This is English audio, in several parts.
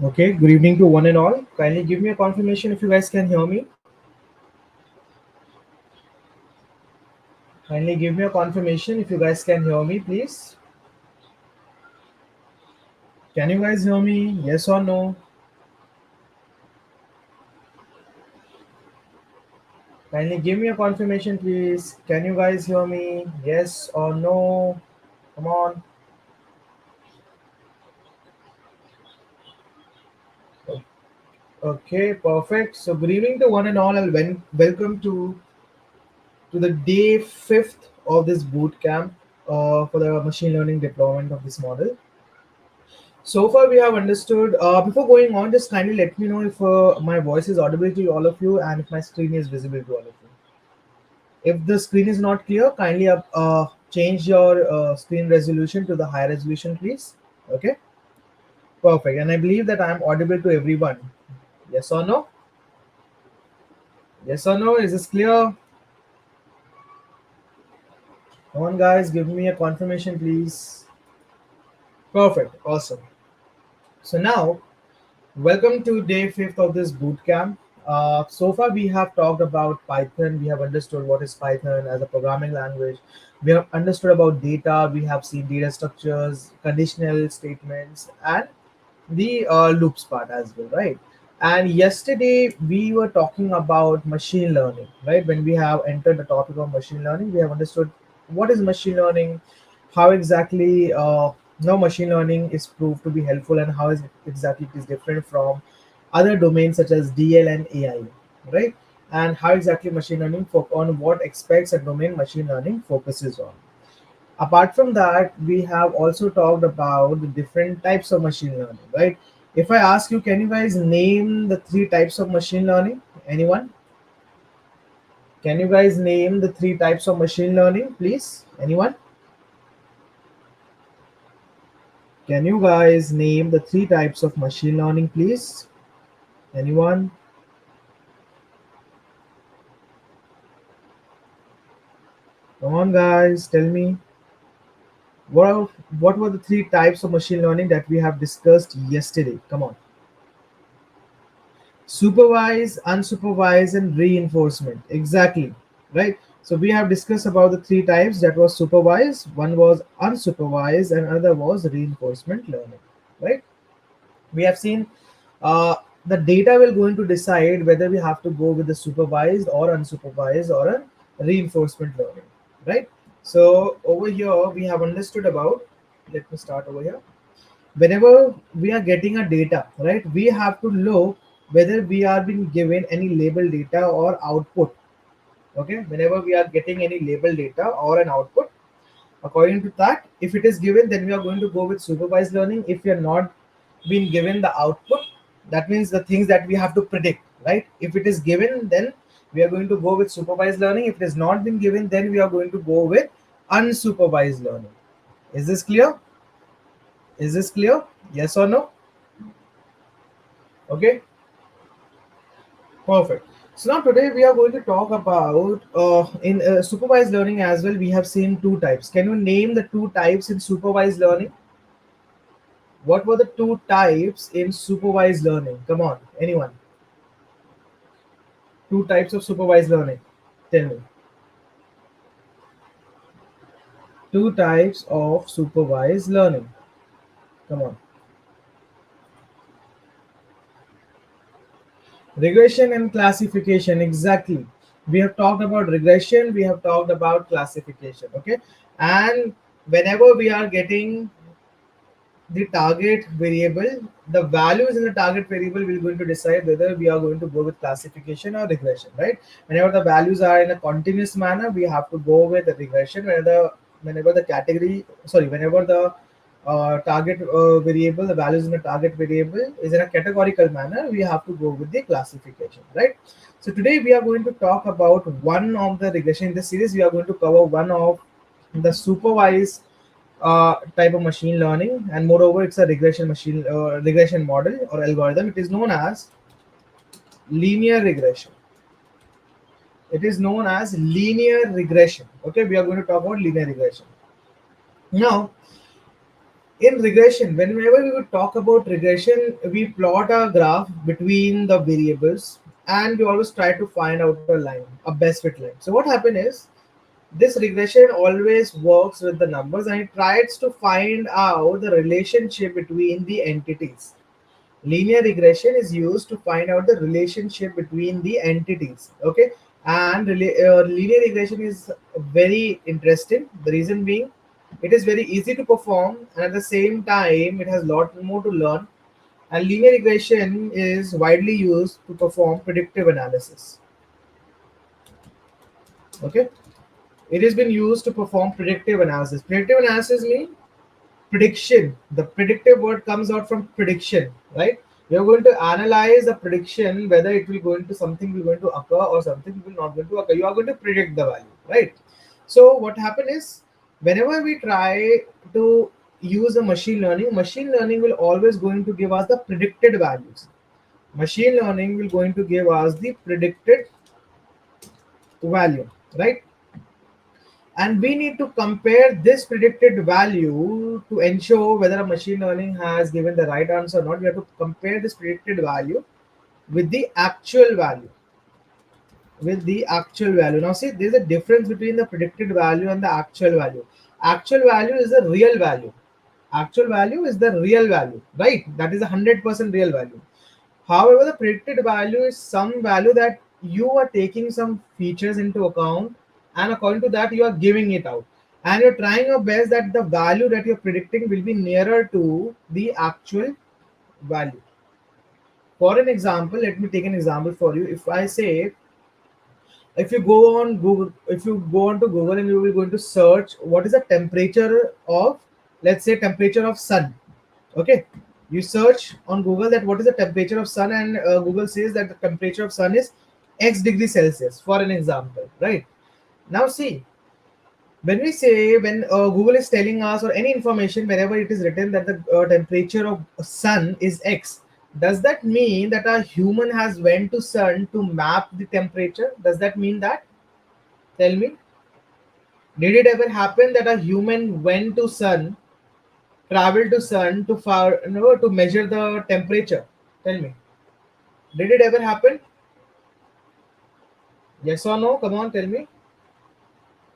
Okay, good evening to one and all. Kindly give me a confirmation if you guys can hear me. Kindly give me a confirmation if you guys can hear me, please. Can you guys hear me? Yes or no? Kindly give me a confirmation, please. Can you guys hear me? Yes or no? Come on. Okay, perfect. So, good evening to one and all, and welcome to the day fifth of this boot camp for the machine learning deployment of this model. So far, we have understood. Before going on, just kindly let me know if my voice is audible to all of you and if my screen is visible to all of you. If the screen is not clear, kindly change your screen resolution to the high resolution, please. Okay, perfect. And I believe that I am audible to everyone. Yes or no? Yes or no? Is this clear? Come on, guys, give me a confirmation, please. Perfect. Awesome. So now, welcome to day fifth of this bootcamp. So far, we have talked about Python. We have understood what is Python as a programming language. We have understood about data. We have seen data structures, conditional statements, and the loops part as well, right? And yesterday we were talking about machine learning, right? When we have entered the topic of machine learning, we have understood what is machine learning, how exactly now machine learning is proved to be helpful, and how is exactly it is different from other domains such as DL and AI, right? And how exactly machine learning on what aspects a domain machine learning focuses on. Apart from that, we have also talked about the different types of machine learning, right? If I ask you, can you guys name the three types of machine learning? Anyone? Can you guys name the three types of machine learning, please? Anyone? Can you guys name the three types of machine learning, please? Anyone? Come on, guys, tell me. What, what were the three types of machine learning that we have discussed yesterday? Come on. Supervise, unsupervised, and reinforcement. Exactly, right? So we have discussed about the three types, that was supervised, one was unsupervised, and another was reinforcement learning, right? We have seen uh, the data will going to decide whether we have to go with the supervised or unsupervised or a reinforcement learning, right? So over here we have understood about, let me start over here. Whenever we are getting a data, right, we have to look whether we are being given any label data or output. Okay, whenever we are getting any label data or an output, according to that, if it is given, then we are going to go with supervised learning. If we are not been given the output, that means the things that we have to predict, right? If it is given, then we are going to go with supervised learning. If it has not been given, then we are going to go with unsupervised learning. Is this clear? Is this clear? Yes or no? Okay, perfect. So now today we are going to talk about in supervised learning as well. We have seen two types. Can you name the two types in supervised learning? What were the two types in supervised learning? Come on, anyone? Two types of supervised learning. Tell me. Two types of supervised learning. Come on. Regression and classification. Exactly. We have talked about regression. We have talked about classification. Okay. And whenever we are getting the target variable, the values in the target variable will going to decide whether we are going to go with classification or regression, right? Whenever the values are in a continuous manner, we have to go with the regression. Whenever the category, sorry, whenever the target variable, the values in the target variable is in a categorical manner, we have to go with the classification, right? So today we are going to talk about one of the regression. In this series, we are going to cover one of the supervised type of machine learning, and moreover it's a regression model or algorithm. It is known as linear regression. It is known as linear regression. Okay, we are going to talk about linear regression. Now In regression, whenever we would talk about regression, we plot a graph between the variables and we always try to find out a line, a best fit line. So what happened is this regression always works with the numbers and it tries to find out the relationship between the entities. Linear regression is used to find out the relationship between the entities. Okay, and linear regression is very interesting. The reason being, it is very easy to perform, and at the same time, it has a lot more to learn. And linear regression is widely used to perform predictive analysis. Okay, it has been used to perform predictive analysis. Predictive analysis means prediction. The predictive word comes out from prediction, right? You're going to analyze the prediction whether it will go into something will going to occur or something will not going to occur. You are going to predict the value, right? So what happened is whenever we try to use a machine learning will always going to give us the predicted values. Machine learning will going to give us the predicted value, right? And we need to compare this predicted value to ensure whether a machine learning has given the right answer or not. We have to compare this predicted value with the actual value. Now see, there's a difference between the predicted value and the actual value. Actual value is the real value. Actual value is the real value, right? That is 100% real value. However, the predicted value is some value that you are taking some features into account, and according to that, you are giving it out. And you're trying your best that the value that you're predicting will be nearer to the actual value. For an example, let me take an example for you. If I say, if you go on to Google and you will going to search what is the temperature of, let's say, temperature of sun. Okay, you search on Google that what is the temperature of sun, and Google says that the temperature of sun is X degree Celsius, for an example, right? Now see, when we say when Google is telling us or any information wherever it is written that the temperature of sun is X, does that mean that a human has went to sun to map the temperature? Does that mean that? Tell me, did it ever happen that a human went to sun, traveled to sun to far, no, to measure the temperature? Tell me, did it ever happen? Yes or no? Come on, tell me.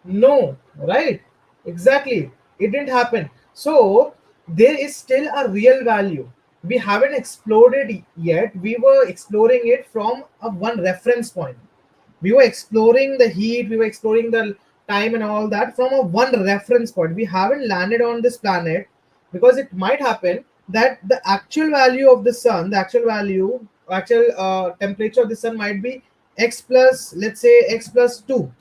No, right? Exactly. It didn't happen. So there is still a real value. We haven't explored it yet. We were exploring it from a one reference point. We were exploring the heat, we were exploring the time and all that from a one reference point. We haven't landed on this planet because it might happen that the actual value of the sun, the actual value, actual temperature of the sun might be x plus, let's say x plus 2,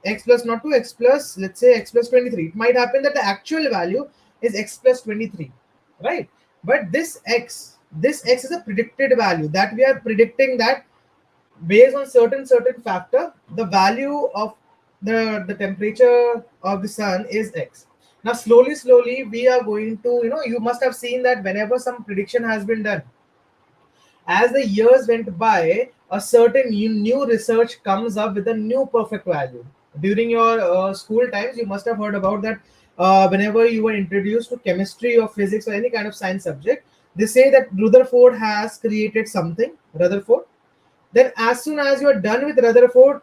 x plus not 2, x plus, let's say x plus 23. It might happen that the actual value is x plus 23, right? But this x is a predicted value that we are predicting that based on certain factor, the value of the temperature of the sun is X. Now slowly we are going to, you must have seen that whenever some prediction has been done, as the years went by, a certain new research comes up with a new perfect value. During your school times, you must have heard about that. Whenever you were introduced to chemistry or physics or any kind of science subject, they say that Rutherford has created something. Rutherford, then as soon as you are done with Rutherford,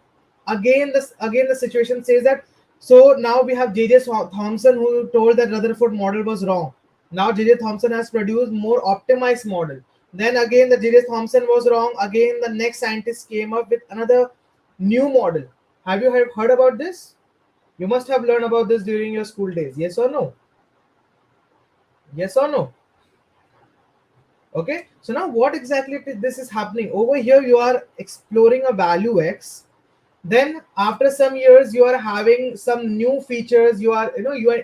again the situation says that, so now we have J.J. Thomson who told that Rutherford model was wrong. Now J.J. Thomson has produced more optimized model. Then again the J.J. Thomson was wrong. Again the next scientist came up with another new model. Have you heard about this? You must have learned about this during your school days. Yes or no? Yes or no? Okay, so now what exactly this is happening over here? You are exploring a value X, then after some years you are having some new features. You are, you are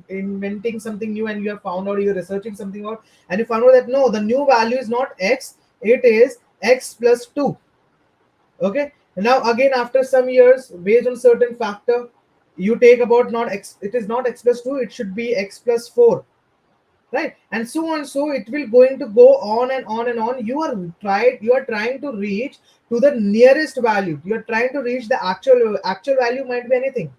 inventing something new, and you have found out, you're researching something out, and you found out that no, the new value is not X, it is X plus 2. Okay, now again after some years, based on certain factor, you take about not X, it is not X plus 2, it should be X plus 4, right? And so on, so it will going to go on and on and on. You are trying to reach to the nearest value. You are trying to reach the actual value. Might be anything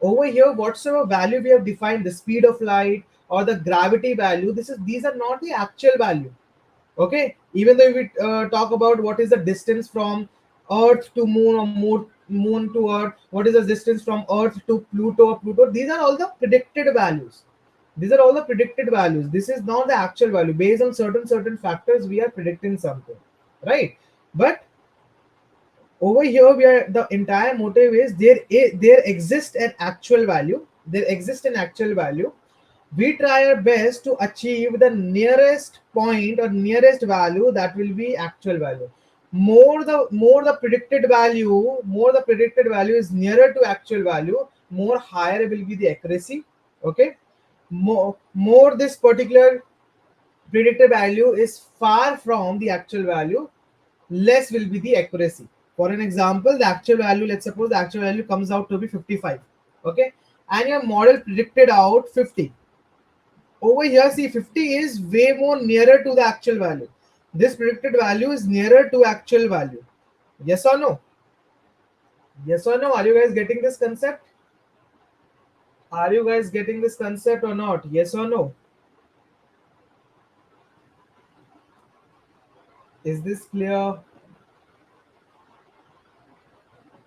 over here. Whatsoever value we have defined, the speed of light or the gravity value, these are not the actual value. Okay, even though we talk about what is the distance from Earth to Moon, or Moon to Earth, what is the distance from Earth to Pluto or Pluto, these are all the predicted values. These are all the predicted values. This is not the actual value. Based on certain factors, we are predicting something, right? But over here, we are, the entire motive is there exists an actual value. There exists an actual value. We try our best to achieve the nearest point or nearest value that will be actual value. More the predicted value, more the predicted value is nearer to actual value, more higher will be the accuracy. Okay, more this particular predicted value is far from the actual value, less will be the accuracy. For an example, the actual value, let's suppose the actual value comes out to be 55. Okay, and your model predicted out 50. Over here, see, 50 is way more nearer to the actual value. This predicted value is nearer to actual value. Yes or no? Yes or no? Are you guys getting this concept? Are you guys getting this concept or not? Yes or no? Is this clear?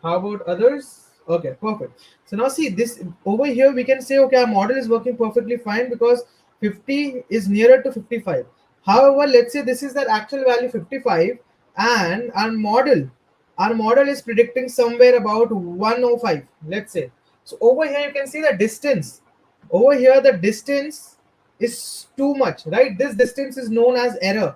How about others? Okay, perfect. So now see this over here, we can say, okay, our model is working perfectly fine because 50 is nearer to 55. However, let's say this is the actual value 55, and our model is predicting somewhere about 105, let's say. So over here, you can see the distance. Over here, the distance is too much, right? This distance is known as error.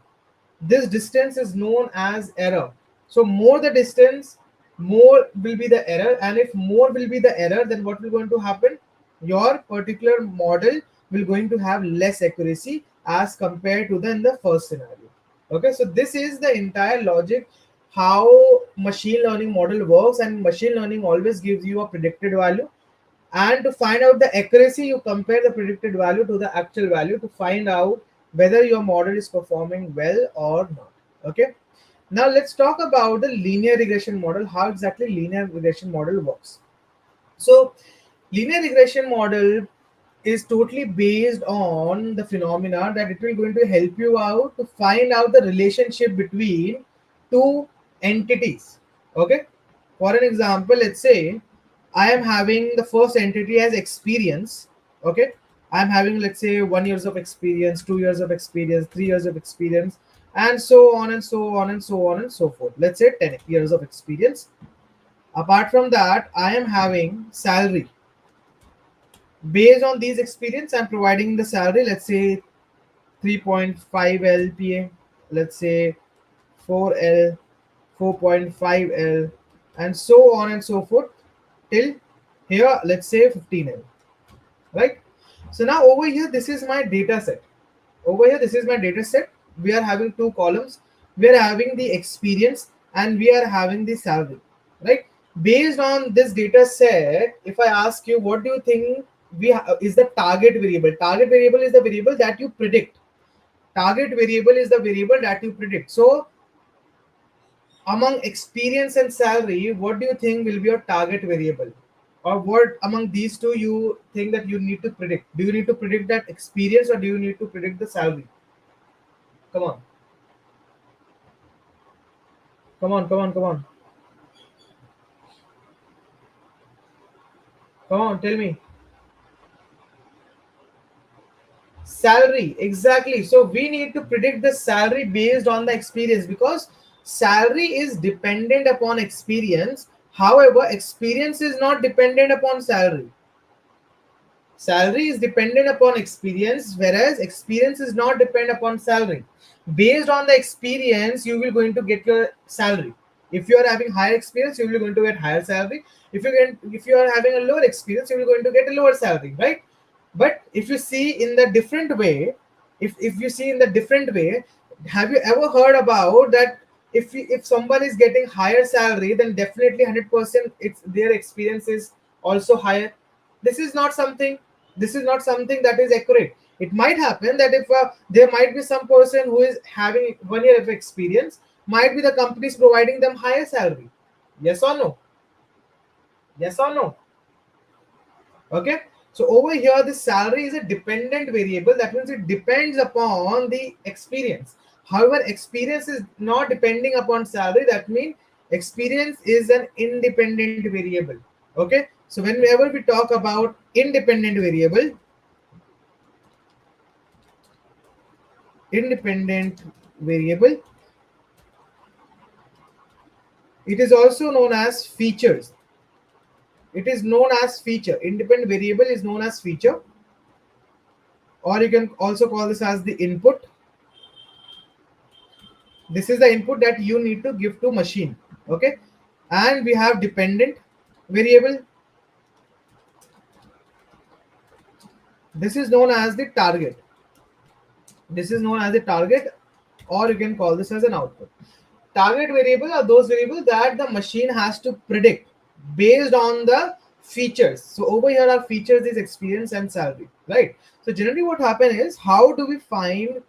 This distance is known as error. So more the distance, more will be the error, and if more will be the error, then what will going to happen? Your particular model will going to have less accuracy as compared to the in the first scenario. Okay, so this is the entire logic how machine learning model works, and machine learning always gives you a predicted value, and to find out the accuracy, you compare the predicted value to the actual value to find out whether your model is performing well or not. Okay, now let's talk about the linear regression model, how exactly linear regression model works. So linear regression model is totally based on the phenomena that it will going to help you out to find out the relationship between two entities. Okay, for an example, let's say I am having the first entity as experience. Okay, I'm having, let's say, 1 years of experience, 2 years of experience, 3 years of experience, and so on and so on and so on and so forth. Let's say 10 years of experience. Apart from that, I am having salary. Based on these experience, I'm providing the salary, let's say 3.5 LPA, let's say 4L, 4.5 L, and so on and so forth till here, let's say 15L, right? So now over here, this is my data set. Over here, this is my data set. We are having two columns. We are having the experience and we are having the salary, right? Based on this data set, if I ask you, what do you think is the target variable? Target variable is the variable that you predict. Target variable is the variable that you predict. So among experience and salary, what do you think will be your target variable? Or what among these two you think that you need to predict? Do you need to predict that experience or do you need to predict the salary? Come on. Come on, come on, come on. Come on, tell me. Salary, exactly. So we need to predict the salary based on the experience because salary is dependent upon experience. However, experience is not dependent upon salary. Salary is dependent upon experience, whereas experience is not dependent upon salary. Based on the experience, you will going to get your salary. If you are having higher experience, you will going to get higher salary. If you are having a lower experience, you will going to get a lower salary, right? But if you see in the different way, if you see in the different way, have you ever heard about that? If someone is getting higher salary, then definitely 100% it's their experience is also higher. This is not something. This is not something that is accurate. It might happen that if there might be some person who is having 1 year of experience, might be the companies providing them higher salary. Yes or no? Yes or no? Okay. So over here, the salary is a dependent variable. That means it depends upon the experience. However, experience is not depending upon salary. That means experience is an independent variable. Okay. So whenever we talk about independent variable, it is also known as features. It is known as feature. Independent variable is known as feature, or you can also call this as the input. This is the input that you need to give to machine. Okay. And we have dependent variable. This is known as the target. This is known as the target, or you can call this as an output. Target variable are those variables that the machine has to predict based on the features. So over here our features is experience and salary, right? So generally what happens is, how do we find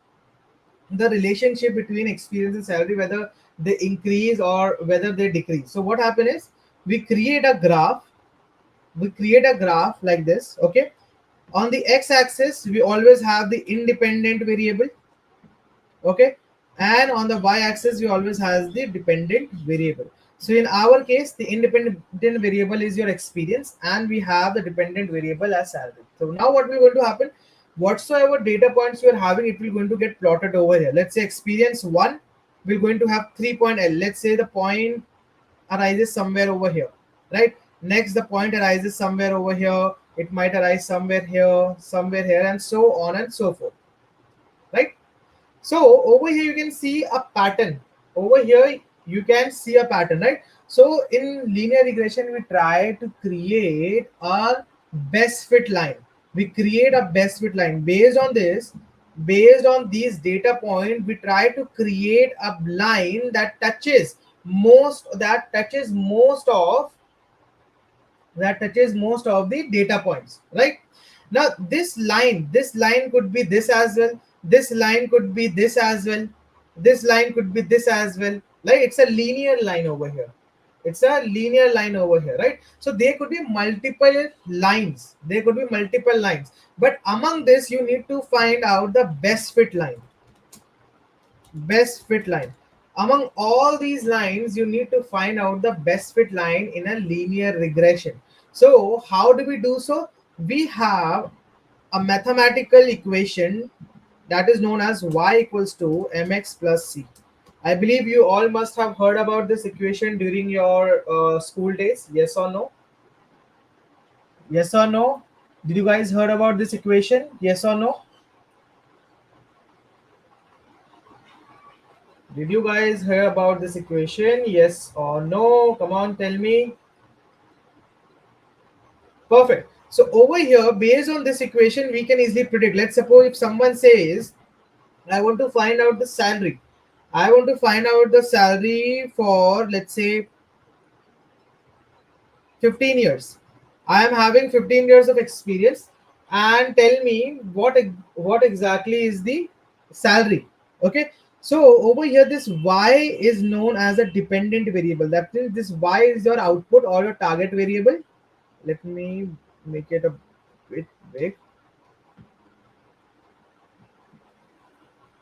the relationship between experience and salary, whether they increase or whether they decrease? So what happens is, we create a graph. Like this. Okay. On the x-axis we always have the independent variable. Okay. And on the y-axis we always has the dependent variable. So in our case, the independent variable is your experience, and we have the dependent variable as salary. So now what will going to happen, whatsoever data points you are having, it will going to get plotted over here. Let's say experience 1 will going to have 3 point L. Let's say the point arises somewhere over here, right? Next, the point arises somewhere over here. It might arise somewhere here, and so on and so forth, right? So over here you can see a pattern. Over here you can see a pattern, right? So in linear regression, we try to create a best fit line. We create a best fit line based on this. Based on these data points, we try to create a line that touches most of the data points, right? Now this line could be this as well, this line could be this as well, this line could be this as well, right? It's a linear line over here. Right? So there could be multiple lines, but among this you need to find out the best fit line. Among all these lines, you need to find out the best fit line in a linear regression. So how do we do so? We have a mathematical equation that is known as y equals to mx plus c. I believe you all must have heard about this equation during your school days. Yes or no? Yes or no? Did you guys heard about this equation? Yes or no? Did you guys hear about this equation? Yes or no? Come on, tell me. Perfect. So over here, based on this equation, we can easily predict. Let's suppose if someone says, I want to find out the salary. I want to find out the salary for, let's say, 15 years. I am having 15 years of experience, and tell me what exactly is the salary. Okay. So over here, this y is known as a dependent variable. That means this y is your output or your target variable. Let me make it a bit big.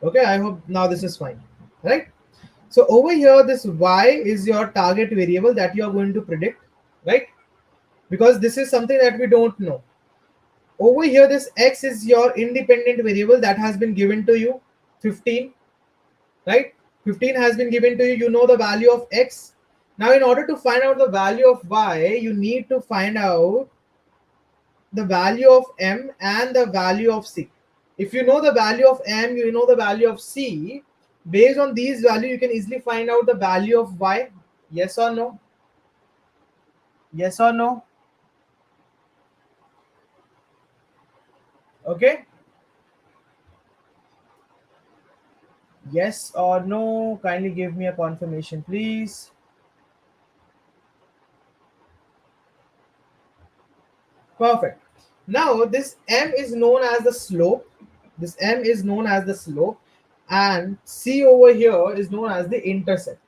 Okay, I hope now this is fine, right? So over here, this y is your target variable that you are going to predict, right? Because this is something that we don't know. Over here, this x is your independent variable that has been given to you, 15, right? 15 has been given to you. You know the value of x. Now, in order to find out the value of y, you need to find out the value of m and the value of c. If you know the value of m, you know the value of c. Based on these values, you can easily find out the value of y. Yes or no? Yes or no? Okay. Yes or no? Kindly give me a confirmation, please. Perfect. Now this m is known as the slope. This m is known as the slope, and c over here is known as the intercept.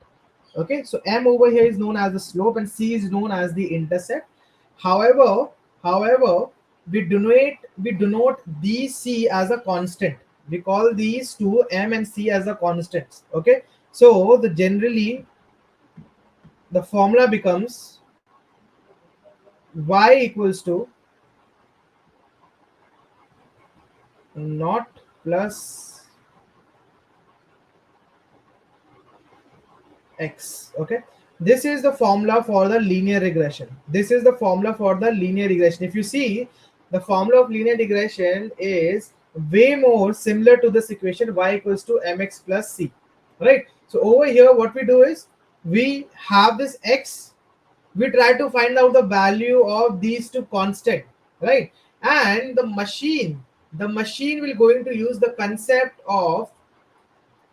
Okay, so m over here is known as the slope, and c is known as the intercept. However, we denote these c as a constant. We call these two m and c as a constants. Okay, so the generally the formula becomes y equals to naught plus x. Okay, this is the formula for the linear regression. This is the formula for the linear regression. If you see, the formula of linear regression is way more similar to this equation y equals to mx plus c, right? So over here what we do is we have this x, we try to find out the value of these two constant, right? And the machine will going to use the concept of,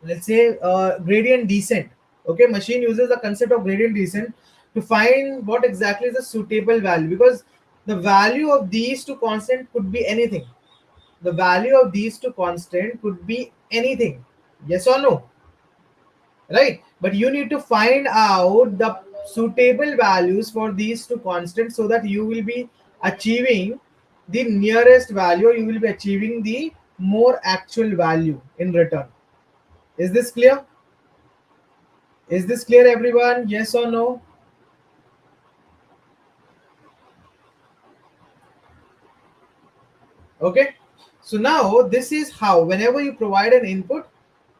let's say, gradient descent. Okay, machine uses the concept of gradient descent to find what exactly is the suitable value, because the value of these two constant could be anything. The value of these two constant could be anything, yes or no, right? But you need to find out the suitable values for these two constants so that you will be achieving the nearest value, or you will be achieving the more actual value in return. Is this clear? Is this clear, everyone? Yes or no? Okay. So now this is how, whenever you provide an input,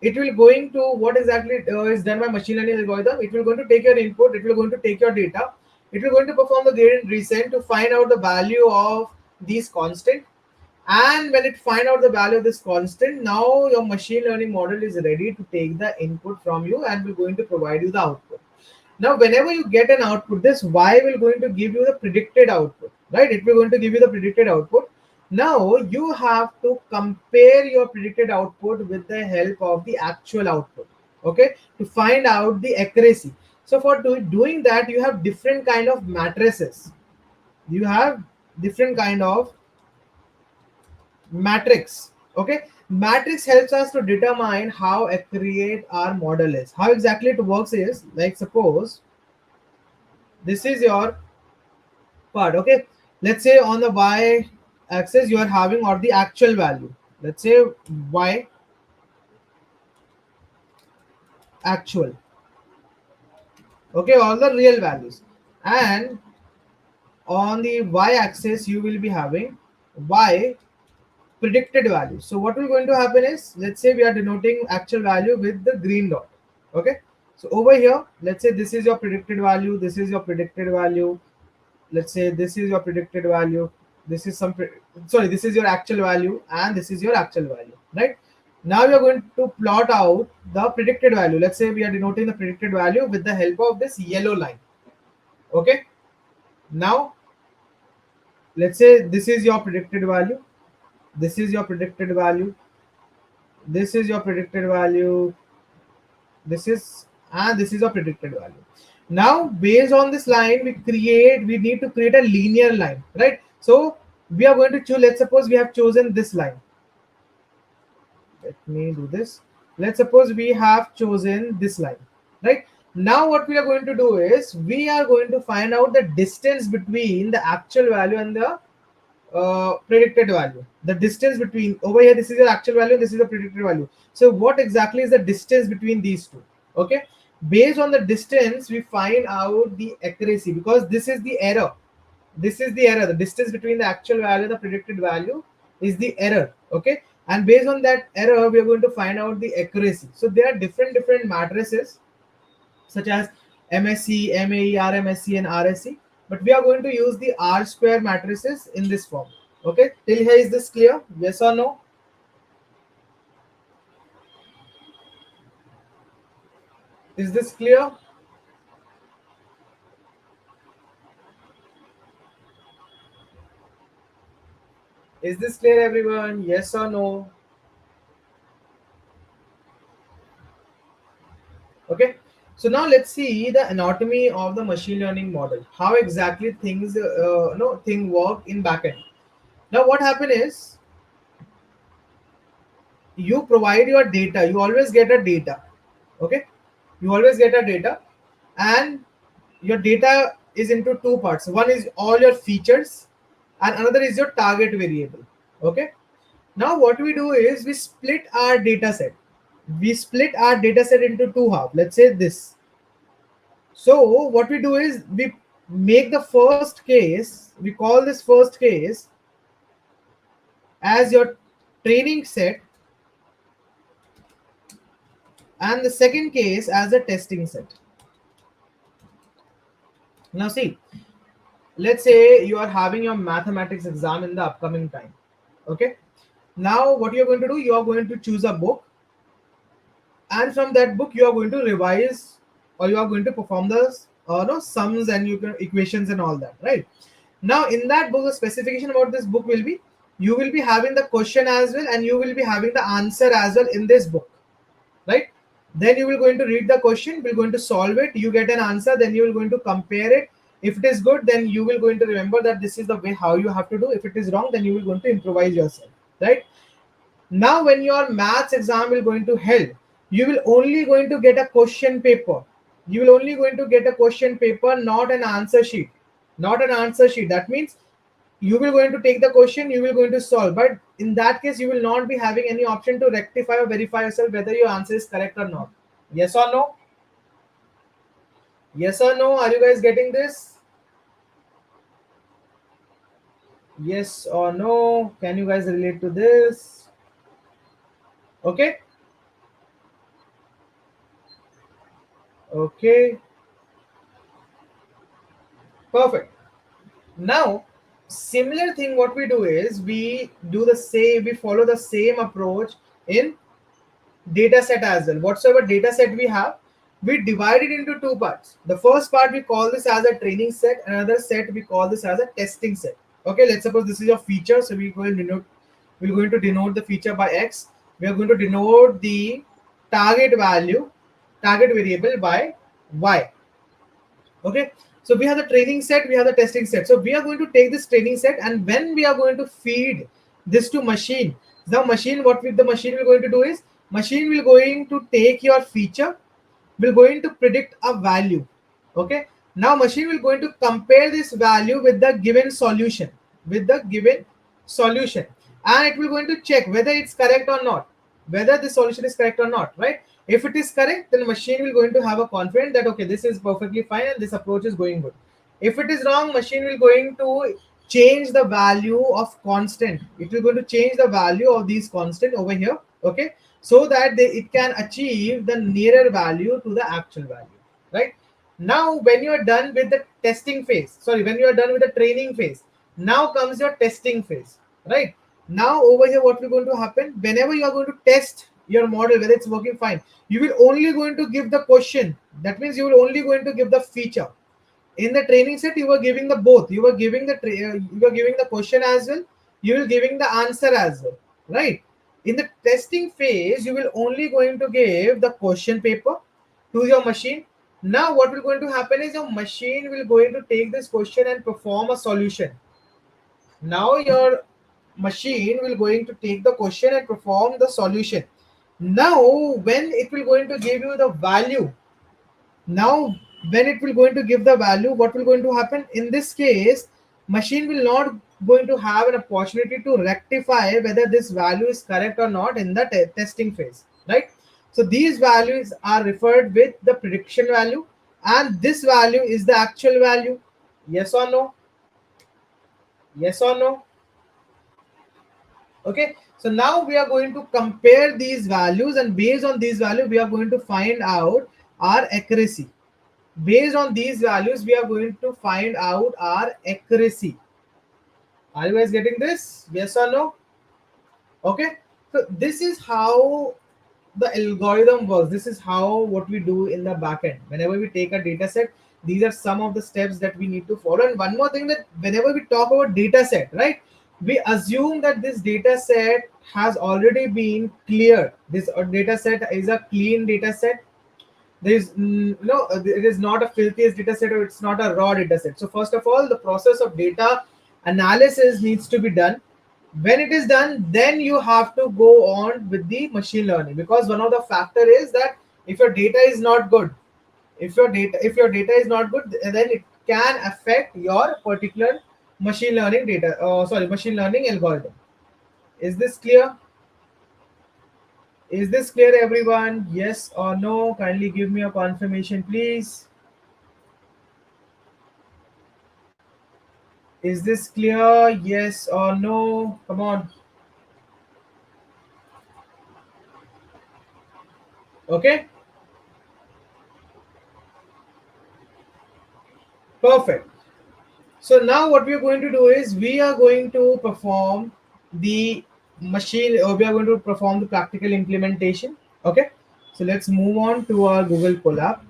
it will going to what exactly is done by machine learning algorithm. It will going to take your input, it will going to take your data, it will going to perform the gradient descent to find out the value of these constant. And when it find out the value of this constant, now your machine learning model is ready to take the input from you and will going to provide you the output. Now, whenever you get an output, this y will going to give you the predicted output, right? It will going to give you the predicted output. Now you have to compare your predicted output with the help of the actual output, okay, to find out the accuracy. So for doing that, you have different kind of matrices. You have different kind of matrix. Okay, matrix helps us to determine how accurate our model is. How exactly it works is, like, suppose this is your part. Okay, let's say on the y axis you are having or the actual value, let's say y actual, okay, all the real values. And on the y axis you will be having y predicted value. So what will going to happen is, let's say we are denoting actual value with the green dot. Okay, so over here, let's say this is your predicted value, this is your predicted value, let's say this is your predicted value, this is sorry, this is your actual value, and this is your actual value, right? Now we are going to plot out the predicted value. Let's say we are denoting the predicted value with the help of this yellow line. Okay, now let's say this is your predicted value, this is your predicted value, this is your predicted value, this is, and this is your predicted value. Now based on this line, we need to create a linear line, right? So we are going to choose, let's suppose we have chosen this line. Let me do this. Let's suppose we have chosen this line, right? Now what we are going to do is we are going to find out the distance between the actual value and the predicted value. The distance between, over here, this is your actual value, this is the predicted value. So what exactly is the distance between these two? Okay, based on the distance we find out the accuracy, because this is the error. This is the error. The distance between the actual value and the predicted value is the error. Okay, and based on that error we are going to find out the accuracy. So there are different matrices such as MSE, MAE, RMSE, and RSE. But we are going to use the R square matrices in this form. Okay, till here is this clear? Yes or no? Is this clear? Is this clear, everyone? Yes or no? Okay. So now let's see the anatomy of the machine learning model. How exactly things thing work in backend. Now what happen is, you provide your data, you always get a data. Okay, you always get a data, and your data is into two parts. One is all your features, and another is your target variable. Okay. Now what we do is we split our data set. We split our data set into two halves. Let's say this. So what we do is we make the first case, we call this first case as your training set and the second case as a testing set. Now see, let's say you are having your mathematics exam in the upcoming time. Okay. Now what you're going to do, you are going to choose a book, and from that book you are going to revise, or you are going to perform the no, sums and you can equations and all that, right? Now in that book, the specification about this book will be, you will be having the question as well and you will be having the answer as well in this book, right? Then you will going to read the question, will going to solve it, you get an answer, then you will going to compare it. If it is good, then you will going to remember that this is the way how you have to do. If it is wrong, then you will going to improvise yourself, right? Now when your maths exam will going to held, you will only going to get a question paper. You will only going to get a question paper, not an answer sheet. Not an answer sheet. That means you will going to take the question, you will going to solve. But in that case, you will not be having any option to rectify or verify yourself whether your answer is correct or not. Yes or no? Yes or no? Are you guys getting this? Yes or no? Can you guys relate to this? Okay. Okay. Perfect. Now, similar thing what we do is we do the same, we follow the same approach in data set as well. Whatsoever data set we have, we divide it into two parts. The first part we call this as a training set, another set we call this as a testing set. Okay, let's suppose this is your feature, so we're going to denote the feature by X. We are going to denote the target value, target variable by Y. Okay, so we have the training set, we have the testing set. So we are going to take this training set, and when we are going to feed this to machine, the machine, what with the machine will going to do is, machine will going to take your feature, will going to predict a value. Okay, now machine will going to compare this value with the given solution, with the given solution, and it will going to check whether it's correct or not, whether the solution is correct or not, right? If it is correct, then machine will going to have a confidence that okay, this is perfectly fine and this approach is going good. If it is wrong, machine will going to change the value of constant. It will going to change the value of these constant over here, okay, so that it can achieve the nearer value to the actual value, right? Now when you are done with the testing phase, sorry, when you are done with the training phase, now comes your testing phase, right? Now over here what will going to happen, whenever you are going to test your model whether it's working fine, you will only going to give the question. That means you will only going to give the feature. In the training set, you were giving the both, you were giving the you were giving the question as well, you will giving the answer as well, right? In the testing phase, you will only going to give the question paper to your machine. Now what will going to happen is your machine will going to take this question and perform a solution. Now your machine will going to take the question and perform the solution. Now when it will going to give you the value, now when it will going to give the value, what will going to happen in this case, machine will not going to have an opportunity to rectify whether this value is correct or not in the testing phase, right? So these values are referred with the prediction value, and this value is the actual value. Yes or no? Yes or no? Okay, so now we are going to compare these values, and based on these values we are going to find out our accuracy. Based on these values we are going to find out our accuracy. Are you guys getting this? Yes or no? Okay, so this is how the algorithm works. This is how what we do in the backend. Whenever we take a data set, these are some of the steps that we need to follow. And one more thing, that whenever we talk about data set, right, we assume that this data set has already been cleared. This data set is a clean data set. There is no, it is not a filthiest data set, or it's not a raw data set. So first of all, the process of data analysis needs to be done. When it is done, then you have to go on with the machine learning, because one of the factor is that if your data is not good, if your data is not good, then it can affect your particular machine learning data, machine learning algorithm. Is this clear? Is this clear, everyone? Yes or no? Kindly give me a confirmation, please. Is this clear? Yes or no? Come on. Okay, perfect. So now what we are going to do is we are going to perform the we are going to perform the practical implementation. Okay, so let's move on to our Google Colab.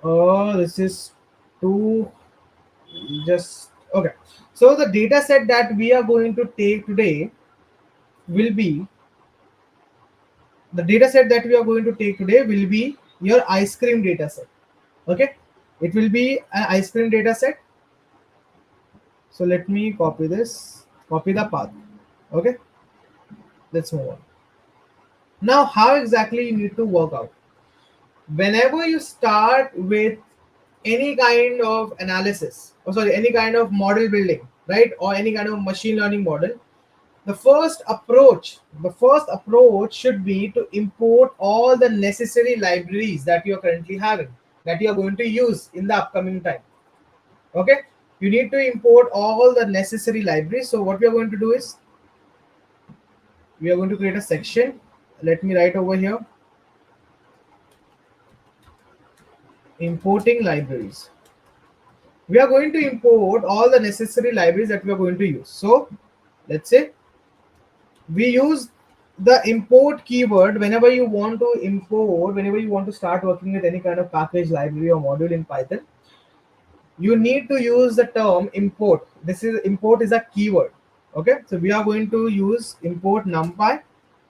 Oh, this is too just okay. So the data set that we are going to take today will be the data set that we are going to take today will be your ice cream data set. Okay, it will be an ice cream data set. So let me copy this, copy the path. Okay, let's move on. Now, how exactly you need to work out? Whenever you start with any kind of analysis, or sorry, any kind of model building, right, or any kind of machine learning model, the first approach should be to import all the necessary libraries that you are currently having, that you are going to use in the upcoming time. Okay, you need to import all the necessary libraries. So what we are going to do is we are going to create a section. Let me write over here, importing libraries. We are going to import all the necessary libraries that we are going to use. So let's say we use the import keyword whenever you want to start working with any kind of package, library, or module in Python. You need to use the term import. Import is a keyword. Okay, so we are going to use import numpy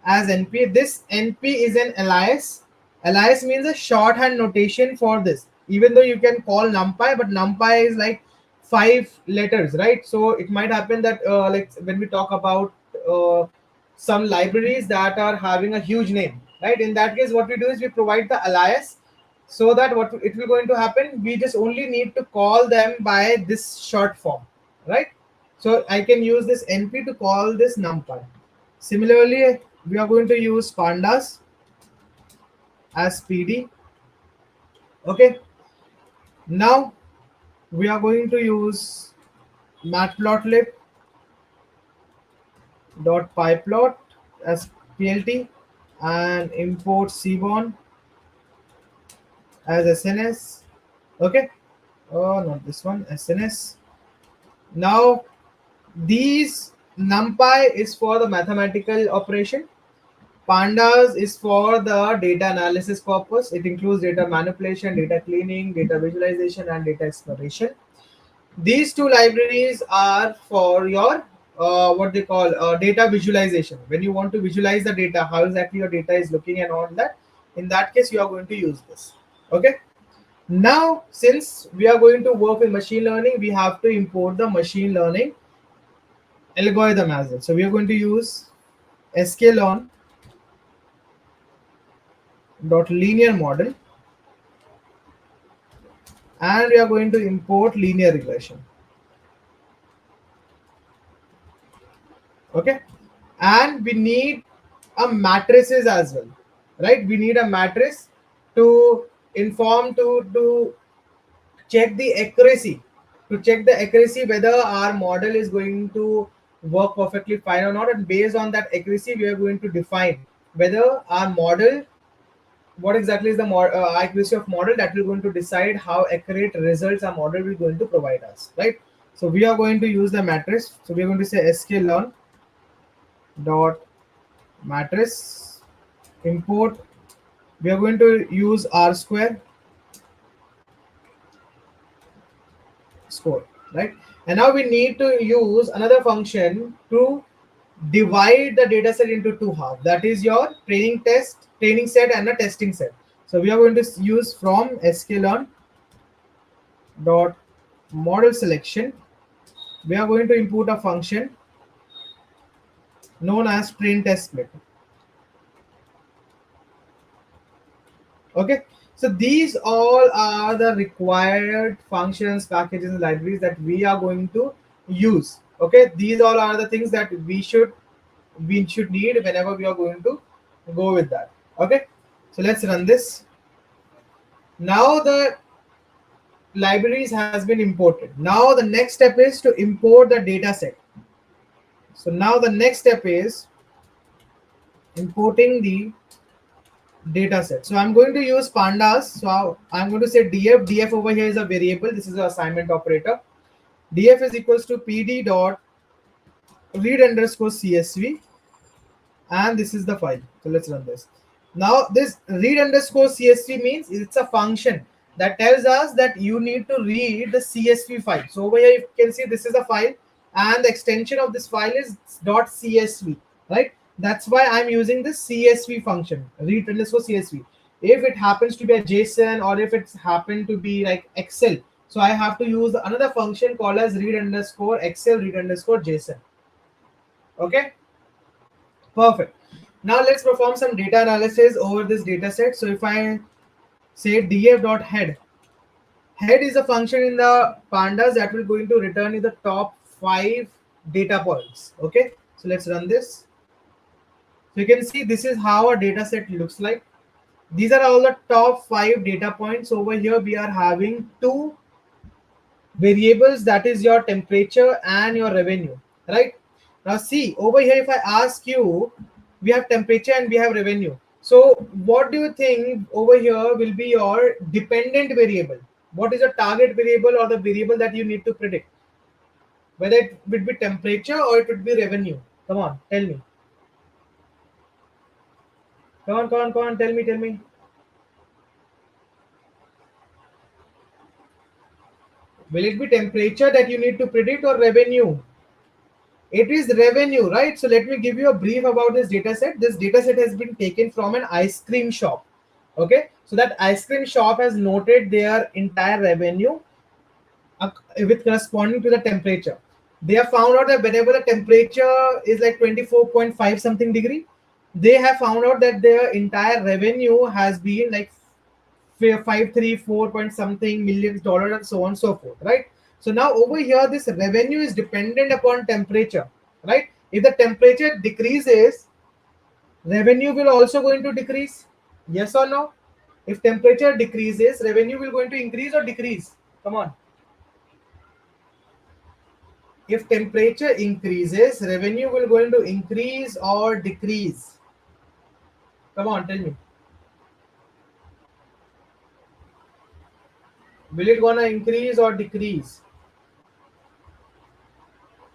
as np. This np is an alias. Alias means a shorthand notation for this, even though you can call numpy, but numpy is like 5 letters, right? So it might happen that like when we talk about uh, some libraries that are having a huge name, right? In that case, what we do is we provide the alias, so that what it will going to happen, we just only need to call them by this short form, right? So I can use this np to call this numpy. Similarly, we are going to use pandas as pd. Okay, now we are going to use matplotlib dot pyplot as plt, and import cbon as sns. Okay, oh, not this one, sns. Now these numpy is for the mathematical operation. Pandas is for the data analysis purpose. It includes data manipulation, data cleaning, data visualization, and data exploration. These two libraries are for your what they call data visualization. When you want to visualize the data, how exactly your data is looking and all that, in that case, you are going to use this. Okay. Now, since we are going to work in machine learning, we have to import the machine learning algorithm as well. So we are going to use sklearn dot linear model, and we are going to import linear regression. Okay, and we need a matrices as well, right? We need a matrix to inform to check the accuracy, whether our model is going to work perfectly fine or not, and based on that accuracy we are going to define whether our model, what exactly is the accuracy of model, that will going to decide how accurate results our model will going to provide us, right? So we are going to use the matrix. So we are going to say sklearn dot matrix import. We are going to use r square score, right? And now we need to use another function to divide the data set into two halves. That is your training set and a testing set. So we are going to use from sklearn dot model selection. We are going to input a function known as train test split. Okay, So these all are the required functions, packages, and libraries that we are going to use. Okay, these all are the things that we should need whenever we are going to go with that. Okay, so let's run this. Now the libraries has been imported. Now the next step is to import the data set. So now the next step is importing the data set. So I'm going to use pandas. So I'm going to say df over here is a variable. This is an assignment operator. Df is equals to pd dot read underscore csv, and this is the file. So let's run this. Now this read underscore csv means it's a function that tells us that you need to read the csv file. So over here you can see this is a file, and the extension of this file is .csv, right? That's why I'm using this csv function, read underscore csv. If it happens to be a JSON, or if it's happened to be like Excel, so I have to use another function called as read underscore Excel, read underscore JSON. Okay, perfect. Now let's perform some data analysis over this data set. So if I say df.head, head is a function in the pandas that will going to return you the top 5 data points. Okay, so let's run this. So you can see this is how a data set looks like. These are all the top 5 data points. Over here we are having 2 variables, that is your temperature and your revenue, right? Now see over here, if I ask you, we have temperature and we have revenue. So what do you think over here will be your dependent variable? What is your target variable or the variable that you need to predict? Whether it would be temperature or it would be revenue. Come on, tell me. Come on, tell me. Will it be temperature that you need to predict or revenue? It is revenue, right? So let me give you a brief about this data set. This data set has been taken from an ice cream shop. Okay, so that ice cream shop has noted their entire revenue with corresponding to the temperature. They have found out that whenever the temperature is like 24.5 something degree, they have found out that their entire revenue has been like 534 point something millions dollars and so on and so forth, right? So now over here this revenue is dependent upon temperature, right? If the temperature decreases, revenue will also going to decrease. Yes or no? If temperature decreases, revenue will going to increase or decrease? Come on. If temperature increases, revenue will going to increase or decrease? Come on, tell me. Will it gonna increase or decrease?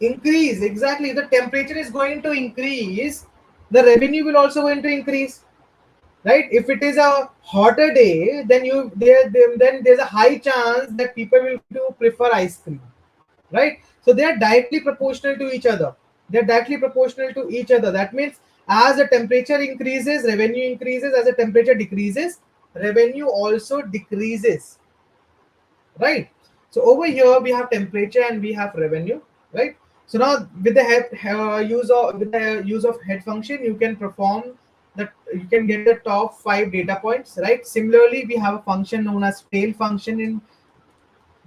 Increase, exactly. The temperature is going to increase, the revenue will also going to increase, right? If it is a hotter day, then then there's a high chance that people will to prefer ice cream, right? So they are directly proportional to each other. That means as the temperature increases, revenue increases. As the temperature decreases, revenue also decreases, right? So over here we have temperature and we have revenue, right? So now with the use of head function, you can perform that, you can get the top 5 data points, right? Similarly, we have a function known as tail function in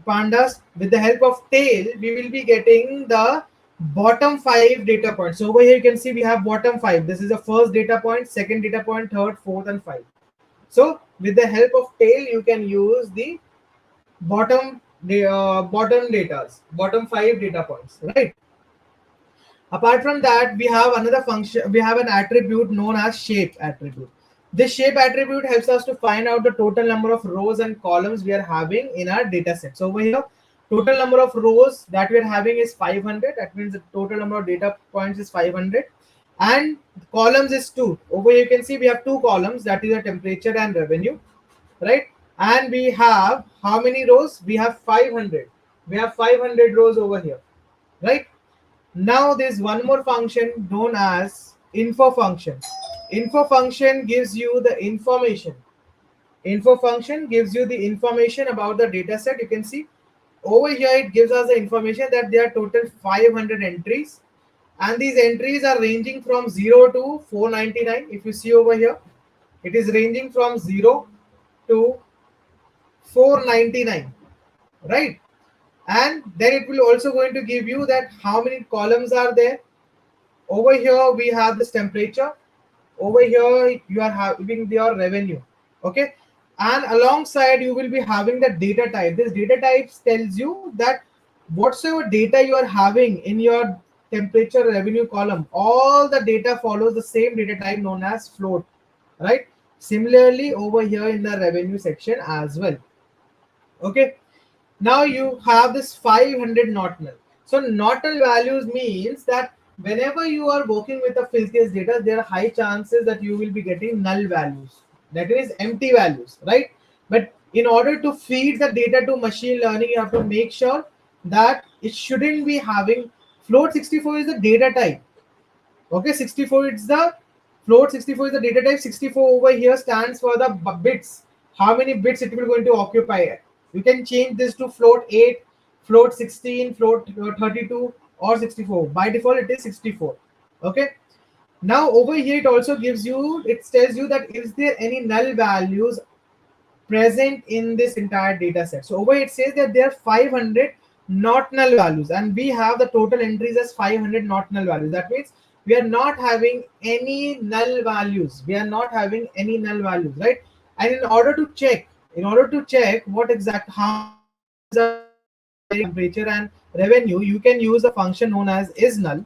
pandas. With the help of tail, we will be getting the bottom 5 data points. So over here you can see we have bottom 5. This is the first data point, second data point, third, fourth, and 5. So with the help of tail, you can use the bottom 5 data points, right? Apart from that, we have another function. We have an attribute known as shape attribute. This shape attribute helps us to find out the total number of rows and columns we are having in our data set. So over here, total number of rows that we are having is 500. That means the total number of data points is 500, and columns is 2. Over here you can see we have 2 columns, that is the temperature and revenue, right? And we have how many rows? We have 500. We have 500 rows over here, right? Now there's one more function known as info function. Info function gives you the information. Info function gives you the information about the data set. You can see over here it gives us the information that there are total 500 entries, and these entries are ranging from 0 to 499. If you see over here, it is ranging from 0 to to 499, right? And then it will also going to give you that how many columns are there. Over here we have this temperature. Over here you are having your revenue. Okay, and alongside you will be having the data type. This data types tells you that whatsoever data you are having in your temperature revenue column, all the data follows the same data type known as float, right? Similarly over here in the revenue section as well. Okay, now you have this 500 not null. So not null values means that whenever you are working with the filthiest data, there are high chances that you will be getting null values, that is empty values, right? But in order to feed the data to machine learning, you have to make sure that it shouldn't be having float. 64 is the data type. Okay, 64 it's the float. 64 is the data type. 64 over here stands for the bits, how many bits it will going to occupy. You can change this to float 8, float 16, float 32 or 64. By default it is 64. Okay, now over here it also gives you, it tells you that is there any null values present in this entire data set. So over it says that there are 500 not null values, and we have the total entries as 500 not null values. That means we are not having any null values. We are not having any null values, right? And in order to check what exact how many values are temperature and revenue, you can use a function known as is null,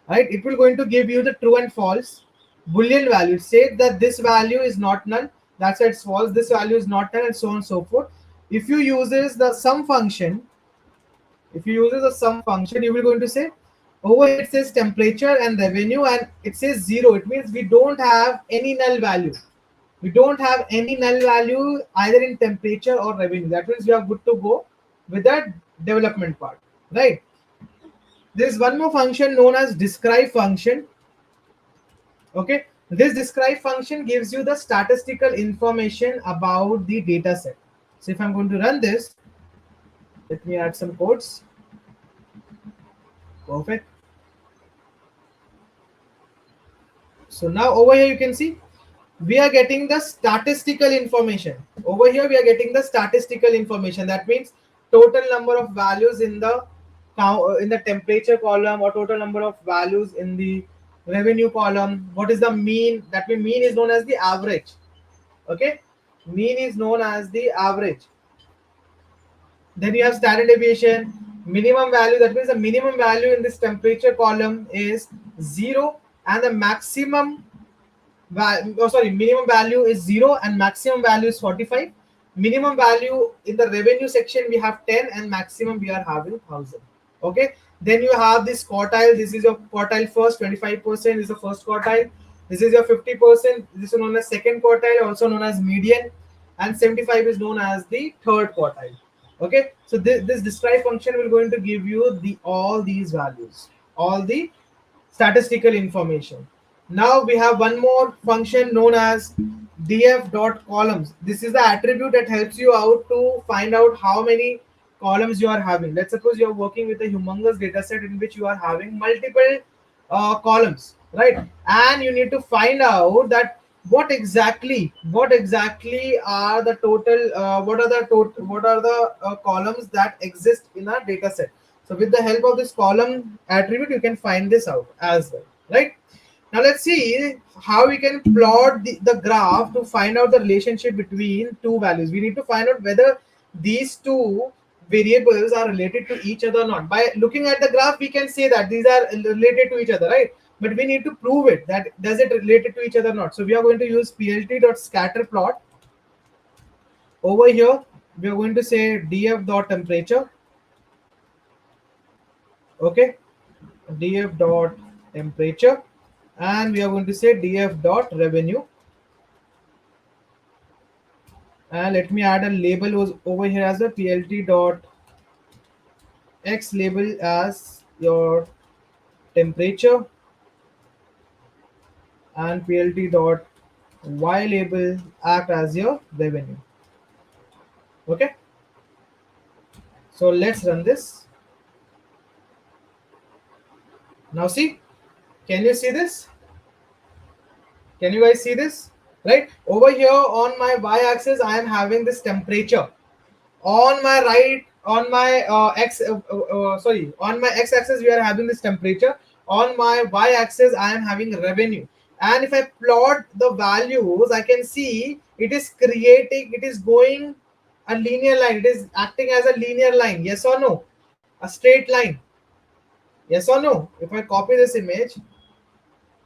right? It will going to give you the true and false boolean value. Say that this value is not null, that's why it's false. This value is not null, and so on and so forth. If you uses the sum function, you will going to say over here it says temperature and revenue, and it says 0. It means we don't have any null value. We don't have any null value either in temperature or revenue. That means we are good to go with that development part, right? There's one more function known as describe function. Okay, this describe function gives you the statistical information about the data set. So if I'm going to run this, let me add some codes. Perfect. So now over here you can see we are getting the statistical information. Over here we are getting the statistical information. That means total number of values in the temperature column, or total number of values in the revenue column. What is the mean? That means mean is known as the average. Okay, mean is known as the average. Then you have standard deviation, minimum value. That means the minimum value in this temperature column is 0, and the minimum value is 0 and maximum value is 45. Minimum value in the revenue section we have 10, and maximum we are having 1000. Okay, then you have this quartile. This is your quartile first. 25% is the first quartile. This is your 50%. This is known as second quartile, also known as median, and 75 is known as the third quartile. Okay, so this describe function will going to give you all these values, all the statistical information. Now we have one more function known as df.columns. This is the attribute that helps you out to find out how many columns you are having. Let's suppose you are working with a humongous data set in which you are having multiple columns, right? And you need to find out that what exactly are the total what are the columns that exist in a data set. So with the help of this column attribute you can find this out as well, right? Now let's see how we can plot the graph to find out the relationship between two values. We need to find out whether these two variables are related to each other or not. By looking at the graph, we can say that these are related to each other, right? But we need to prove it, that does it related to each other or not. So we are going to use plt.scatterplot. Over here, we are going to say df.temperature. Okay, df.temperature. And we are going to say df.revenue. And let me add a label over here as a plt.x label as your temperature, and plt.y label act as your revenue. Okay, so let's run this. Now see, can you see this? Can you guys see this? right? Over here on my y-axis, I am having this temperature. On my right, on my on my x-axis, we are having this temperature. On my y-axis, I am having revenue. And if I plot the values, I can see it is creating, it is going a linear line. It is acting as a linear line. Yes or no? A straight line. Yes or no? If I copy this image,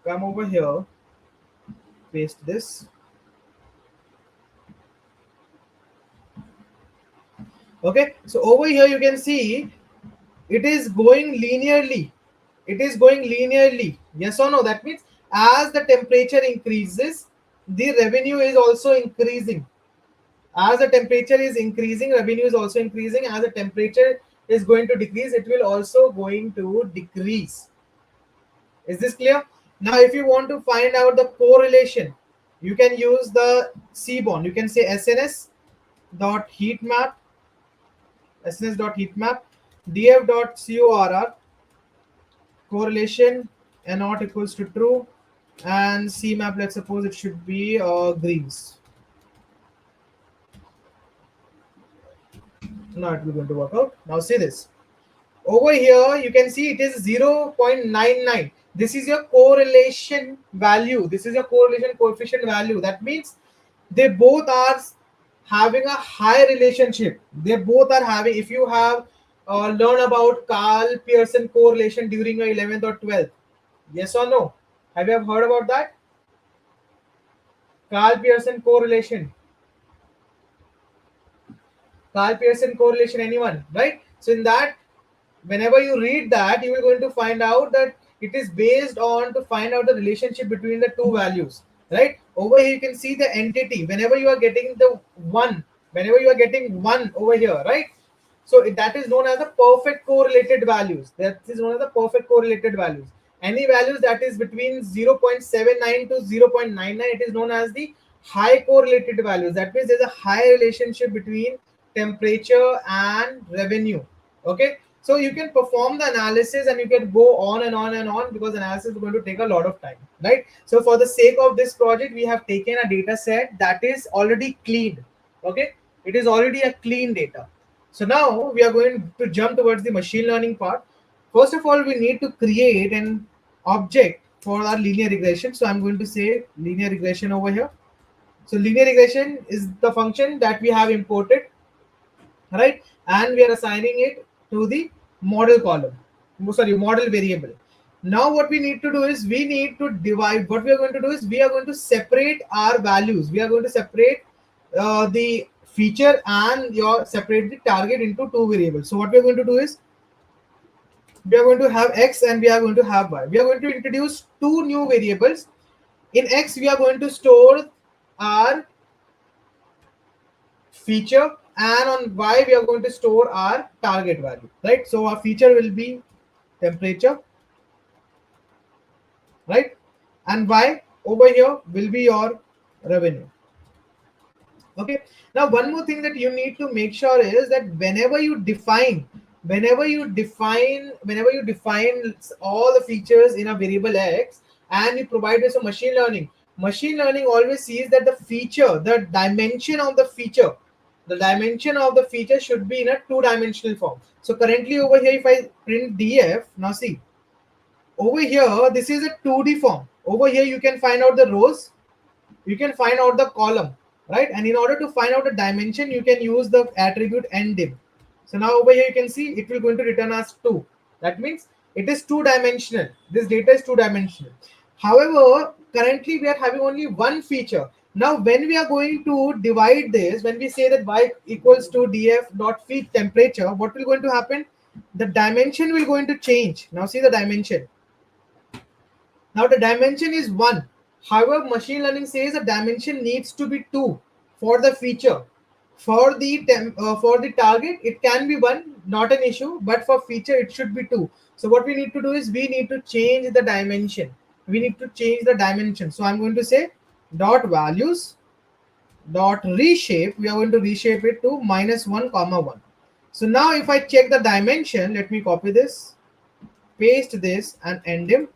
come over here, paste this. Okay, so over here you can see it is going linearly. It is going linearly. Yes or no? That means as the temperature increases, the revenue is also increasing. As the temperature is increasing, revenue is also increasing. As the temperature is going to decrease, it will also going to decrease. Is this clear? Now, if you want to find out the correlation, you can use the Seaborn. You can say SNS dot heat map, SNS dot heat map, df dot corr, correlation n naught equals to true, and C map, let's suppose it should be greens. Now it will going to work out. Now see this. Over here, you can see it is 0.99. This is your correlation value. This is your correlation coefficient value. That means they both are having a high relationship. They both are having, if you have learned about Carl Pearson correlation during your 11th or 12th, yes or no? Have you ever heard about that? Carl Pearson correlation. Carl Pearson correlation, anyone, right? So in that, whenever you read that, you are going to find out that it is based on to find out the relationship between the two values, right? Over here you can see the entity. Whenever you are getting the one, whenever you are getting one over here, right? So that is known as the perfect correlated values. That is known as the perfect correlated values. Any values that is between 0.79 to 0.99, it is known as the high correlated values. That means there's a high relationship between temperature and revenue. Okay, so you can perform the analysis and you can go on and on and on, because analysis is going to take a lot of time, right? So for the sake of this project, we have taken a data set that is already cleaned. Okay, it is already a clean data. So now we are going to jump towards the machine learning part. First of all, we need to create an object for our linear regression. So I'm going to say linear regression over here. So linear regression is the function that we have imported, right? And we are assigning it to the model column, sorry, model variable. Now what we need to do is we need to divide. What we are going to do is we are going to separate our values. We are going to separate the feature and your separate the target into two variables. So what we are going to do is we are going to have x and we are going to have y. We are going to introduce two new variables. In x, we are going to store our feature, and on y we are going to store our target value, right? So our feature will be temperature, right? And y over here will be your revenue. Okay, now one more thing that you need to make sure is that whenever you define all the features in a variable x and you provide this a machine learning always sees that the feature, the dimension of the feature, should be in a two-dimensional form. So currently over here, if I print df, now see over here, this is a 2D form. Over here you can find out the rows, you can find out the column, right? And in order to find out the dimension, you can use the attribute ndim. So now over here you can see it will going to return as 2. That means it is two-dimensional. This data is two-dimensional. However, currently we are having only one feature. Now when we are going to divide this, when we say that y equals to df dot feed temperature, what will going to happen? The dimension will going to change. Now see the dimension. Now the dimension is 1. However, machine learning says the dimension needs to be 2 for the feature. For the target, it can be 1, not an issue, but for feature, it should be 2. So what we need to do is we need to change the dimension. We need to change the dimension. So I'm going to say dot values dot reshape. We are going to reshape it to -1, 1. So now if I check the dimension, let me copy this, paste this and end him.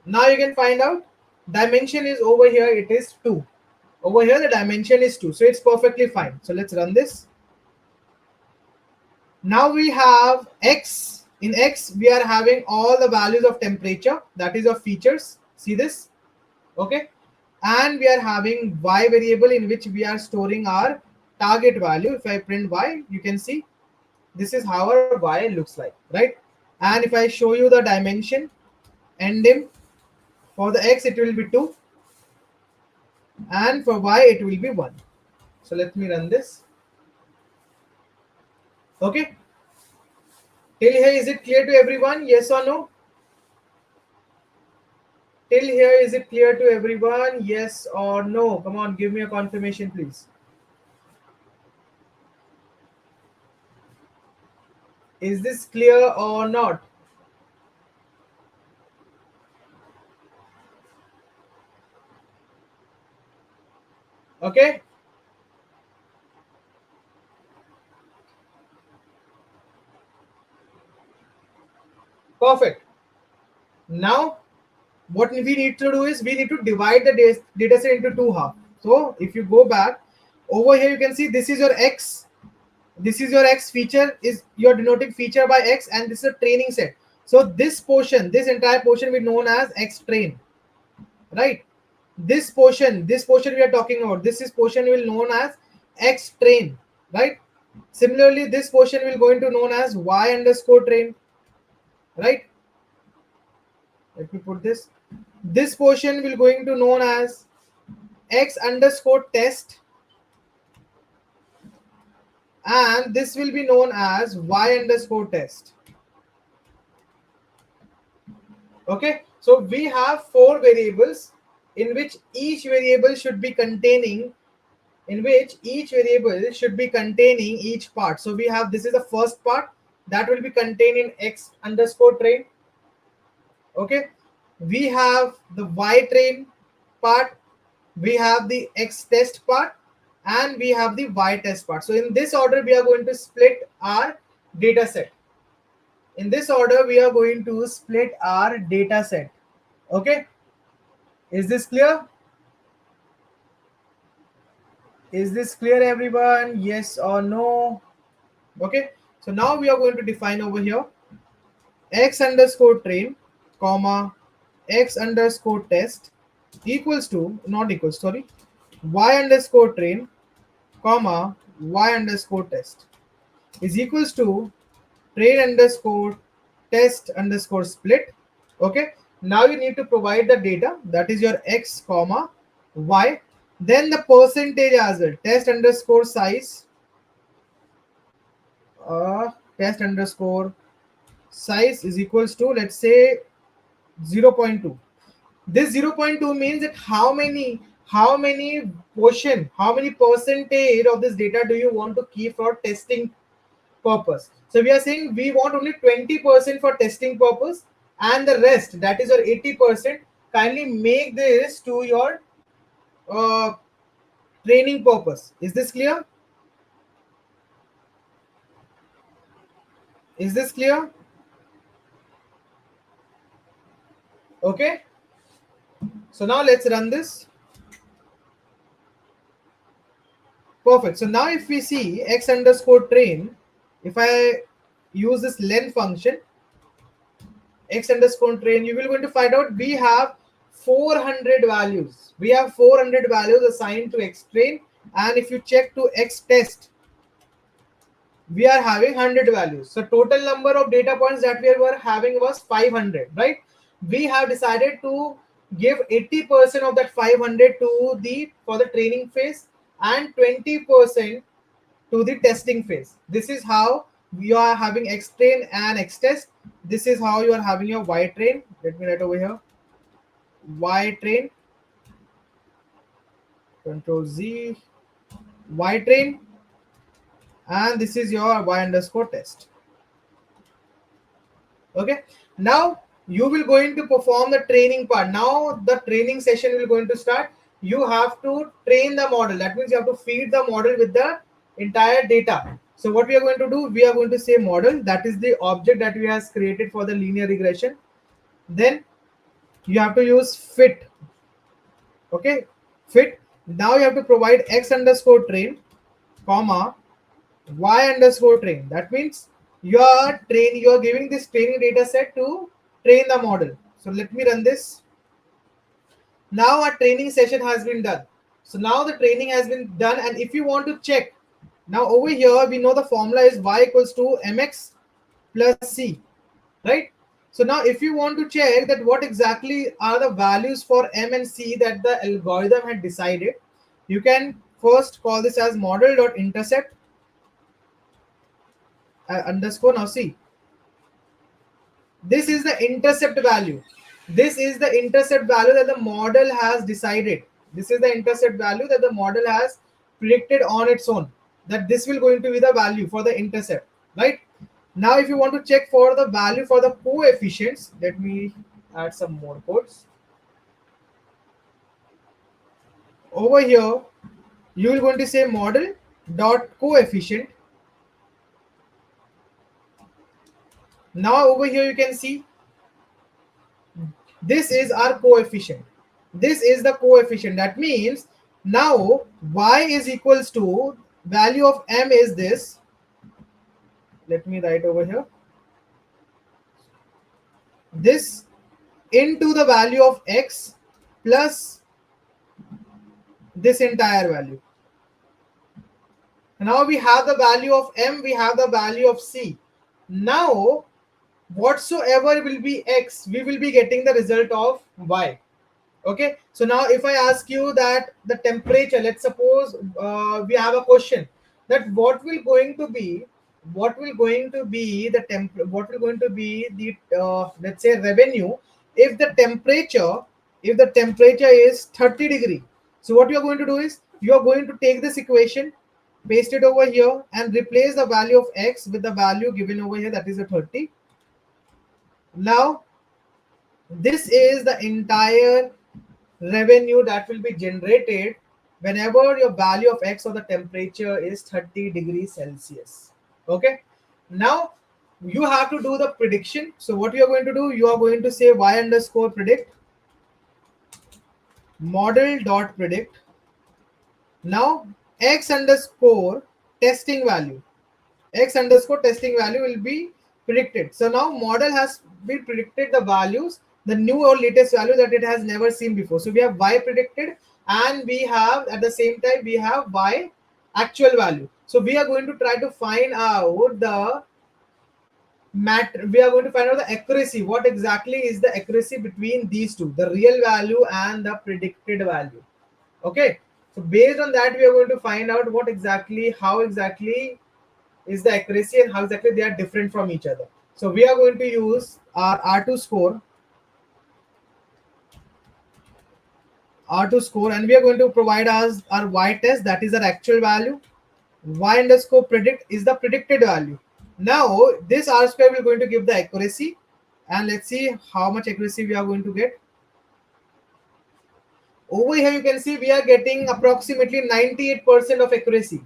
Now you can find out dimension is over here, it is 2. Over here the dimension is 2, so it's perfectly fine. So let's run this. Now we have x. In x we are having all the values of temperature, that is of features. See this? Okay. And we are having y variable in which we are storing our target value. If I print y, you can see this is how our y looks like, right? And if I show you the dimension ndim, for the x it will be 2 and for y it will be 1. So let me run this. Okay, till here is it clear to everyone? Yes or no? Till here is it clear to everyone? Yes or no? Come on, give me a confirmation please. Is this clear or not? Okay, perfect. Now what we need to do is we need to divide the data set into two halves. So if you go back over here, you can see this is your x. This is your x feature, is you're denoting feature by x, and this is a training set. So this portion, this entire portion will be known as x train, right? This portion we are talking about, this is portion will known as x train, right? Similarly, this portion will going to known as y underscore train, right? Let me put this. This portion will going to known as x underscore test, and this will be known as y underscore test. Okay, so we have four variables in which each variable should be containing each part. So we have, this is the first part that will be contained in x underscore train. Okay, we have the y train part, we have the x test part, and we have the y test part. So in this order we are going to split our data set. In this order we are going to split our data set. Okay, is this clear? Is this clear everyone? Yes or no? Okay, so now we are going to define over here x underscore train comma x underscore test equals to, not equals, sorry, y underscore train comma y underscore test is equals to train underscore test underscore split. Okay, now you need to provide the data, that is your x comma y, then the percentage as well, test underscore size, test underscore size is equals to, let's say, 0.2. This 0.2 means that how many portion, how many percentage of this data do you want to keep for testing purpose. So we are saying we want only 20% for testing purpose, and the rest, that is your 80%, kindly make this to your uh, training purpose. Is this clear? Is this clear? Okay, so now let's run this. Perfect. So now if we see x underscore train, if I use this len function, x underscore train, you will going to find out we have 400 values. We have 400 values assigned to x train, and if you check to x test, we are having 100 values. So total number of data points that we were having was 500, right? We have decided to give 80% of that 500 to the for the training phase and 20% to the testing phase. This is how you are having x train and x test. This is how you are having your y train. Let me write over here y train, control z, y train, and this is your y underscore test. Okay, now you will going to perform the training part. Now the training session will going to start. You have to train the model. That means you have to feed the model with the entire data. So what we are going to do, we are going to say model, that is the object that we have created for the linear regression. Then you have to use fit. Okay, fit, Now you have to provide x underscore train, comma, y underscore train. That means you are giving this training data set to train the model. So let me run this. Now our training session has been done. So now the training has been done, and if you want to check, now over here we know the formula is y equals to mx plus c, right? So now if you want to check that what exactly are the values for m and c that the algorithm had decided, you can first call this as model.intercept underscore. Now see, this is the intercept value. This is the intercept value that the model has decided. This is the intercept value that the model has predicted on its own, that this will going to be the value for the intercept, right? Now if you want to check for the value for the coefficients, let me add some more codes. Over here you will going to say model dot coefficient. Now over here you can see this is our coefficient. This is the coefficient. That means now y is equals to value of m is this. Let me write over here. This into the value of x plus this entire value. Now we have the value of m, we have the value of c. Now whatsoever will be x, we will be getting the result of y. Okay, so now if I ask you that the temperature, let's suppose we have a question that what will going to be the let's say revenue if the temperature is 30 degree. So what you are going to do is you are going to take this equation, paste it over here, and replace the value of x with the value given over here, that is the 30. Now this is the entire revenue that will be generated whenever your value of x or the temperature is 30 degrees Celsius. Okay, now you have to do the prediction. So what you are going to do, you are going to say y underscore predict model dot predict. Now x underscore testing value will be predicted. So now model has been predicted the values, the new or latest value that it has never seen before. So we have y predicted, and we have at the same time we have y actual value. So we are going to try to find out the accuracy. What exactly is the accuracy between these two, the real value and the predicted value? Okay, so based on that we are going to find out how exactly is the accuracy and how exactly they are different from each other. So we are going to use our R2 score, and we are going to provide us our y test, that is our actual value. Y underscore predict is the predicted value. Now this R square will going to give the accuracy, and let's see how much accuracy we are going to get. Over here you can see we are getting approximately 98% of accuracy.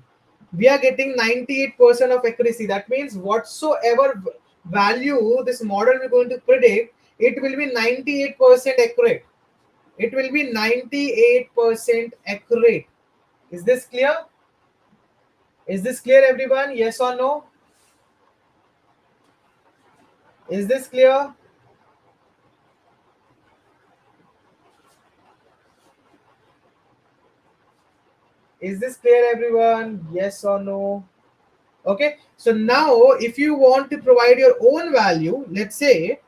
We are getting 98% of accuracy. That means whatsoever value this model is going to predict, it will be 98% accurate. It will be 98% accurate. Is this clear? Is this clear, everyone? Yes or no? Is this clear? Is this clear, everyone? Yes or no? Okay, so now if you want to provide your own value, let's say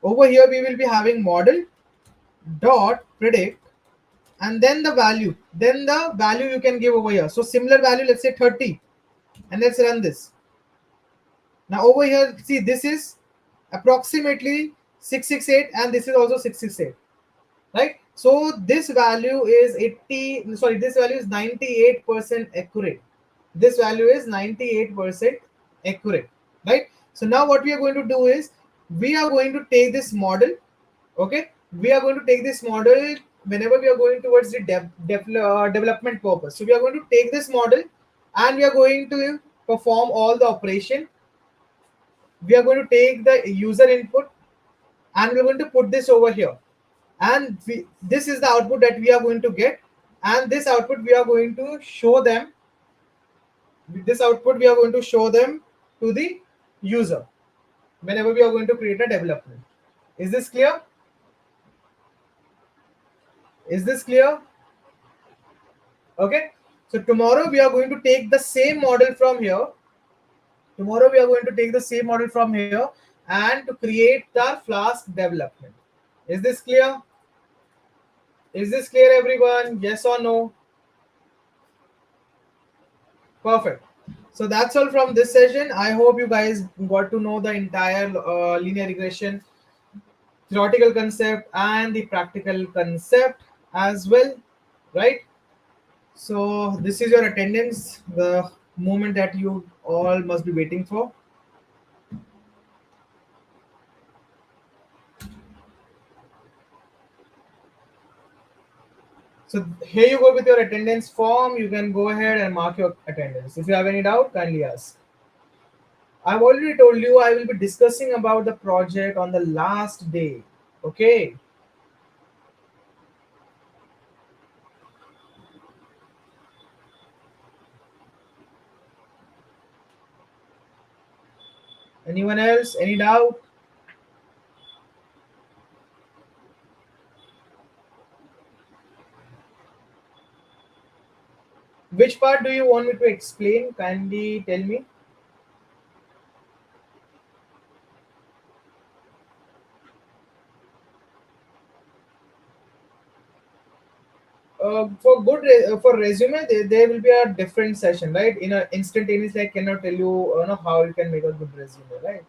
over here we will be having model dot predict, and then the value you can give over here. So similar value, let's say 30, and let's run this. Now over here, see, this is approximately 668, and this is also 668, right? So this value is 98% accurate. This value is 98% accurate, right? So now what we are going to do is we are going to take this model. Okay, we are going to take this model whenever we are going towards the development purpose. So we are going to take this model, and we are going to perform all the operation. We are going to take the user input, and we're going to put this over here, and this is the output that we are going to get. and this output we are going to show them. With this output we are going to show them to the user whenever we are going to create a development. Is this clear? Is this clear? Okay. So tomorrow we are going to take the same model from here. Tomorrow we are going to take the same model from here and to create the Flask development. Is this clear? Is this clear, everyone? Yes or no? Perfect. So that's all from this session. I hope you guys got to know the entire linear regression theoretical concept and the practical concept as well, right? So this is your attendance, the moment that you all must be waiting for. So here you go with your attendance form. You can go ahead and mark your attendance. If you have any doubt, kindly ask. I've already told you I will be discussing about the project on the last day. Okay. Anyone else? Any doubt? Which part do you want me to explain? Kindly tell me. For resume, there will be a different session, right? In a instantaneously, I cannot tell you, how you can make a good resume, right?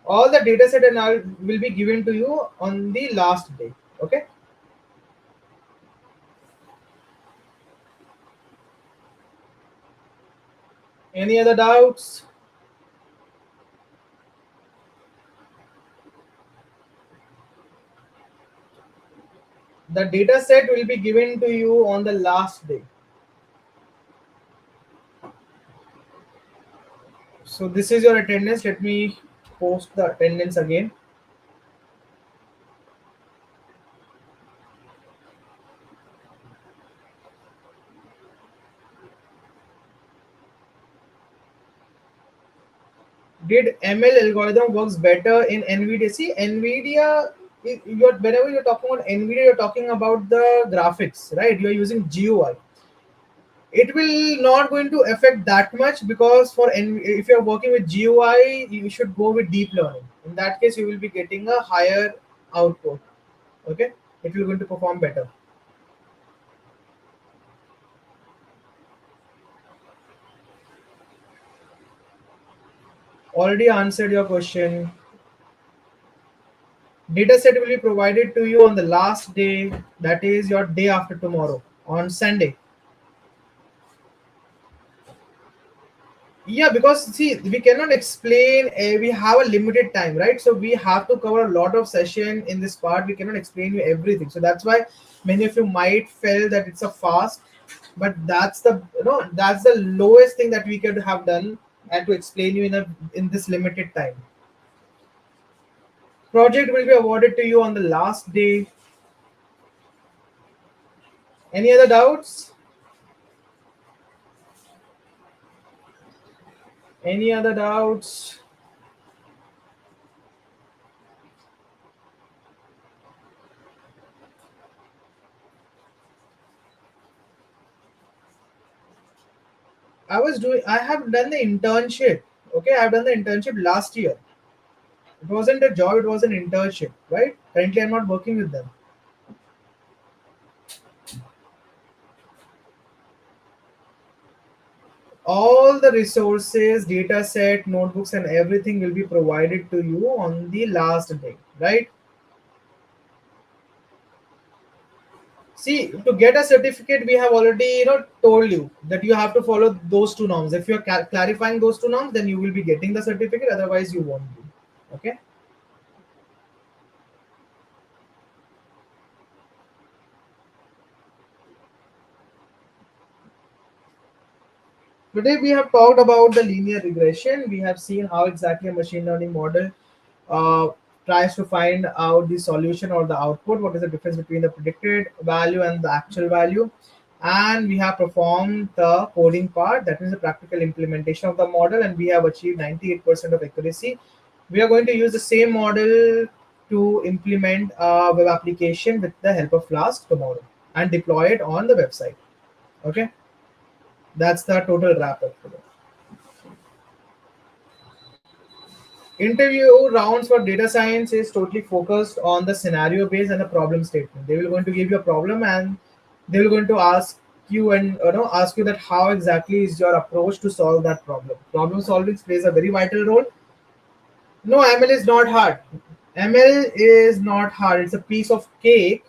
All the data set and all will be given to you on the last day. Okay. Any other doubts? The data set will be given to you on the last day. So this is your attendance. Let me post the attendance again. Did ML algorithm works better in NVIDIA? See, NVIDIA, whenever you're talking about NVIDIA, you're talking about the graphics, right? You're using GUI. It will not going to affect that much because if you're working with GUI, you should go with deep learning. In that case, you will be getting a higher output. Okay, it will going to perform better. Already answered your question. Dataset will be provided to you on the last day, that is your day after tomorrow, on Sunday. Yeah, because see, we cannot explain. We have a limited time, right? So we have to cover a lot of session in this part. We cannot explain you everything. So that's why many of you might feel that it's a fast, but that's the lowest thing that we could have done and to explain you in this limited time. Project will be awarded to you on the last day. Any other doubts? Any other doubts? I have done the internship. Okay, I've done the internship last year. It wasn't a job, it was an internship, right? Currently, I'm not working with them. All the resources, data set, notebooks, and everything will be provided to you on the last day, right? See, to get a certificate, we have already told you that you have to follow those two norms. If you're clarifying those two norms, then you will be getting the certificate. Otherwise, you won't be. Okay. Today we have talked about the linear regression. We have seen how exactly a machine learning model uh, tries to find out the solution or the output, what is the difference between the predicted value and the actual value. And we have performed the coding part, that is the practical implementation of the model, and we have achieved 98% of accuracy. We are going to use the same model to implement a web application with the help of Flask tomorrow and deploy it on the website. Okay, that's the total wrap up today. Interview rounds for data science is totally focused on the scenario based and the problem statement. They will going to give you a problem, and they will going to ask you and ask you that how exactly is your approach to solve that problem. Problem solving plays a very vital role. No, ML is not hard. ML is not hard. It's a piece of cake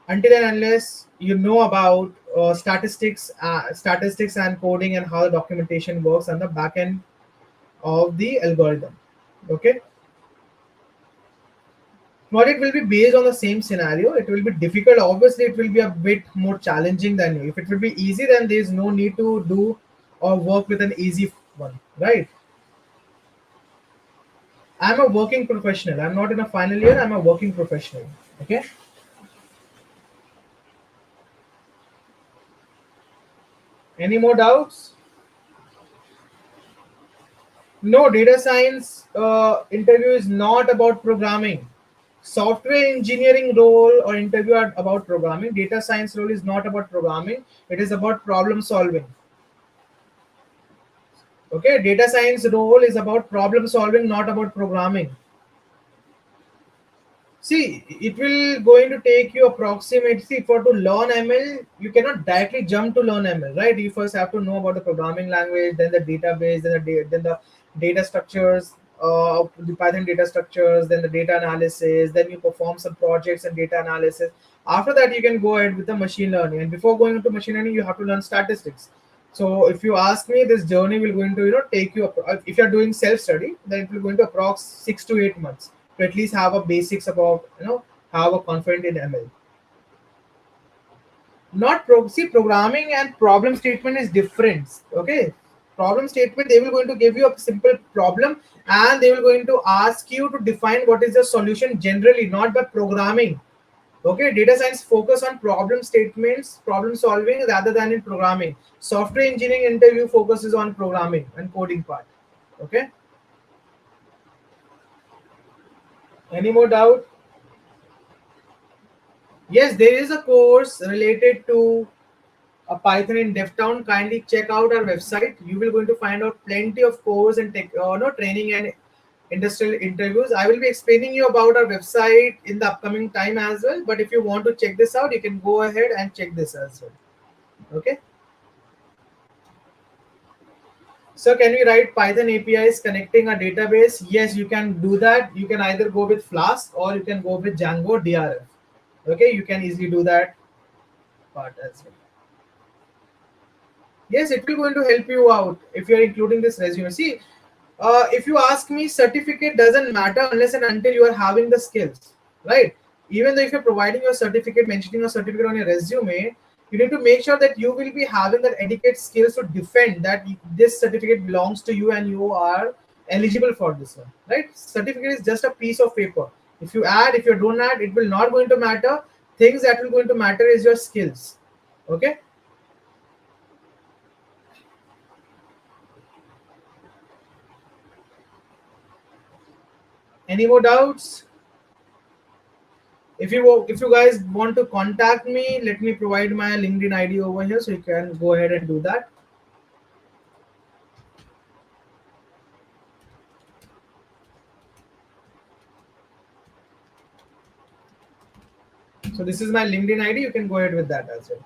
until and unless you know about statistics and coding and how the documentation works on the back end of the algorithm. Okay, but it will be based on the same scenario. It will be difficult. Obviously, it will be a bit more challenging than you. If it will be easy, then there is no need to do or work with an easy one, right? I'm a working professional. I'm not in a final year. I'm a working professional. Okay. Any more doubts? No, data science interview is not about programming. Software engineering role or interview are about programming. Data science role is not about programming. It is about problem solving. Okay, data science role is about problem solving, not about programming. See, it will going to take you approximately for to learn ML. You cannot directly jump to learn ML, right? You first have to know about the programming language, then the database, then the data structures, the Python data structures, then the data analysis. Then you perform some projects and data analysis. After that, you can go ahead with the machine learning. And before going into machine learning, you have to learn statistics. So if you ask me, this journey will going to take you. If you are doing self study, then it will going to approx 6 to 8 months to at least have a basics about have a confident in ML. Not see, programming and problem statement is different. Okay, problem statement, they will going to give you a simple problem, and they will going to ask you to define what is the solution generally, not by programming. Okay, data science focus on problem statements, problem solving rather than in programming. Software engineering interview focuses on programming and coding part. Okay, any more doubt? Yes, there is a course related to a Python in DevTown. Kindly check out our website. You will going to find out plenty of course and training and industrial interviews. I will be explaining you about our website in the upcoming time as well. But if you want to check this out, you can go ahead and check this as well. Okay. So can we write Python APIs connecting a database? Yes, you can do that. You can either go with Flask or you can go with Django DRF. Okay, you can easily do that part as well. Yes, it will going to help you out if you're including this resume. See, if you ask me, certificate doesn't matter unless and until you are having the skills, right? Even though if you're providing your certificate, mentioning your certificate on your resume, you need to make sure that you will be having that adequate skills to defend that this certificate belongs to you and you are eligible for this one, right? Certificate is just a piece of paper. If you add, if you don't add, it will not going to matter. Things that will going to matter is your skills. Okay. Any more doubts? If you guys want to contact me, let me provide my LinkedIn ID over here, so you can go ahead and do that. So this is my LinkedIn ID. You can go ahead with that as well.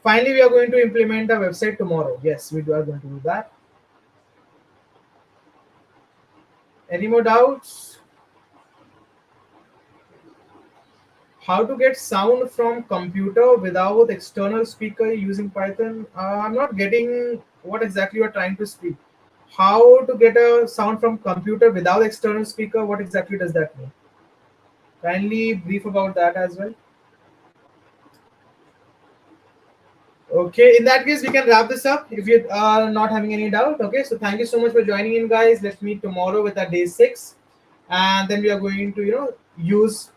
Finally, we are going to implement a website tomorrow. Yes, we are going to do that. Any more doubts? How to get sound from computer without external speaker using Python? I'm not getting what exactly you are trying to speak. How to get a sound from computer without external speaker? What exactly does that mean? Kindly brief about that as well. Okay, in that case, we can wrap this up if you are not having any doubt. Okay, so thank you so much for joining in, guys. Let's meet tomorrow with our day 6. and then we are going to use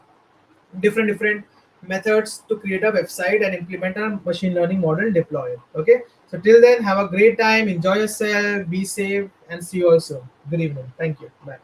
different methods to create a website and implement a machine learning model and deploy it. Okay, so till then, have a great time, enjoy yourself, be safe, and see you all soon. Good evening. Thank you. Bye.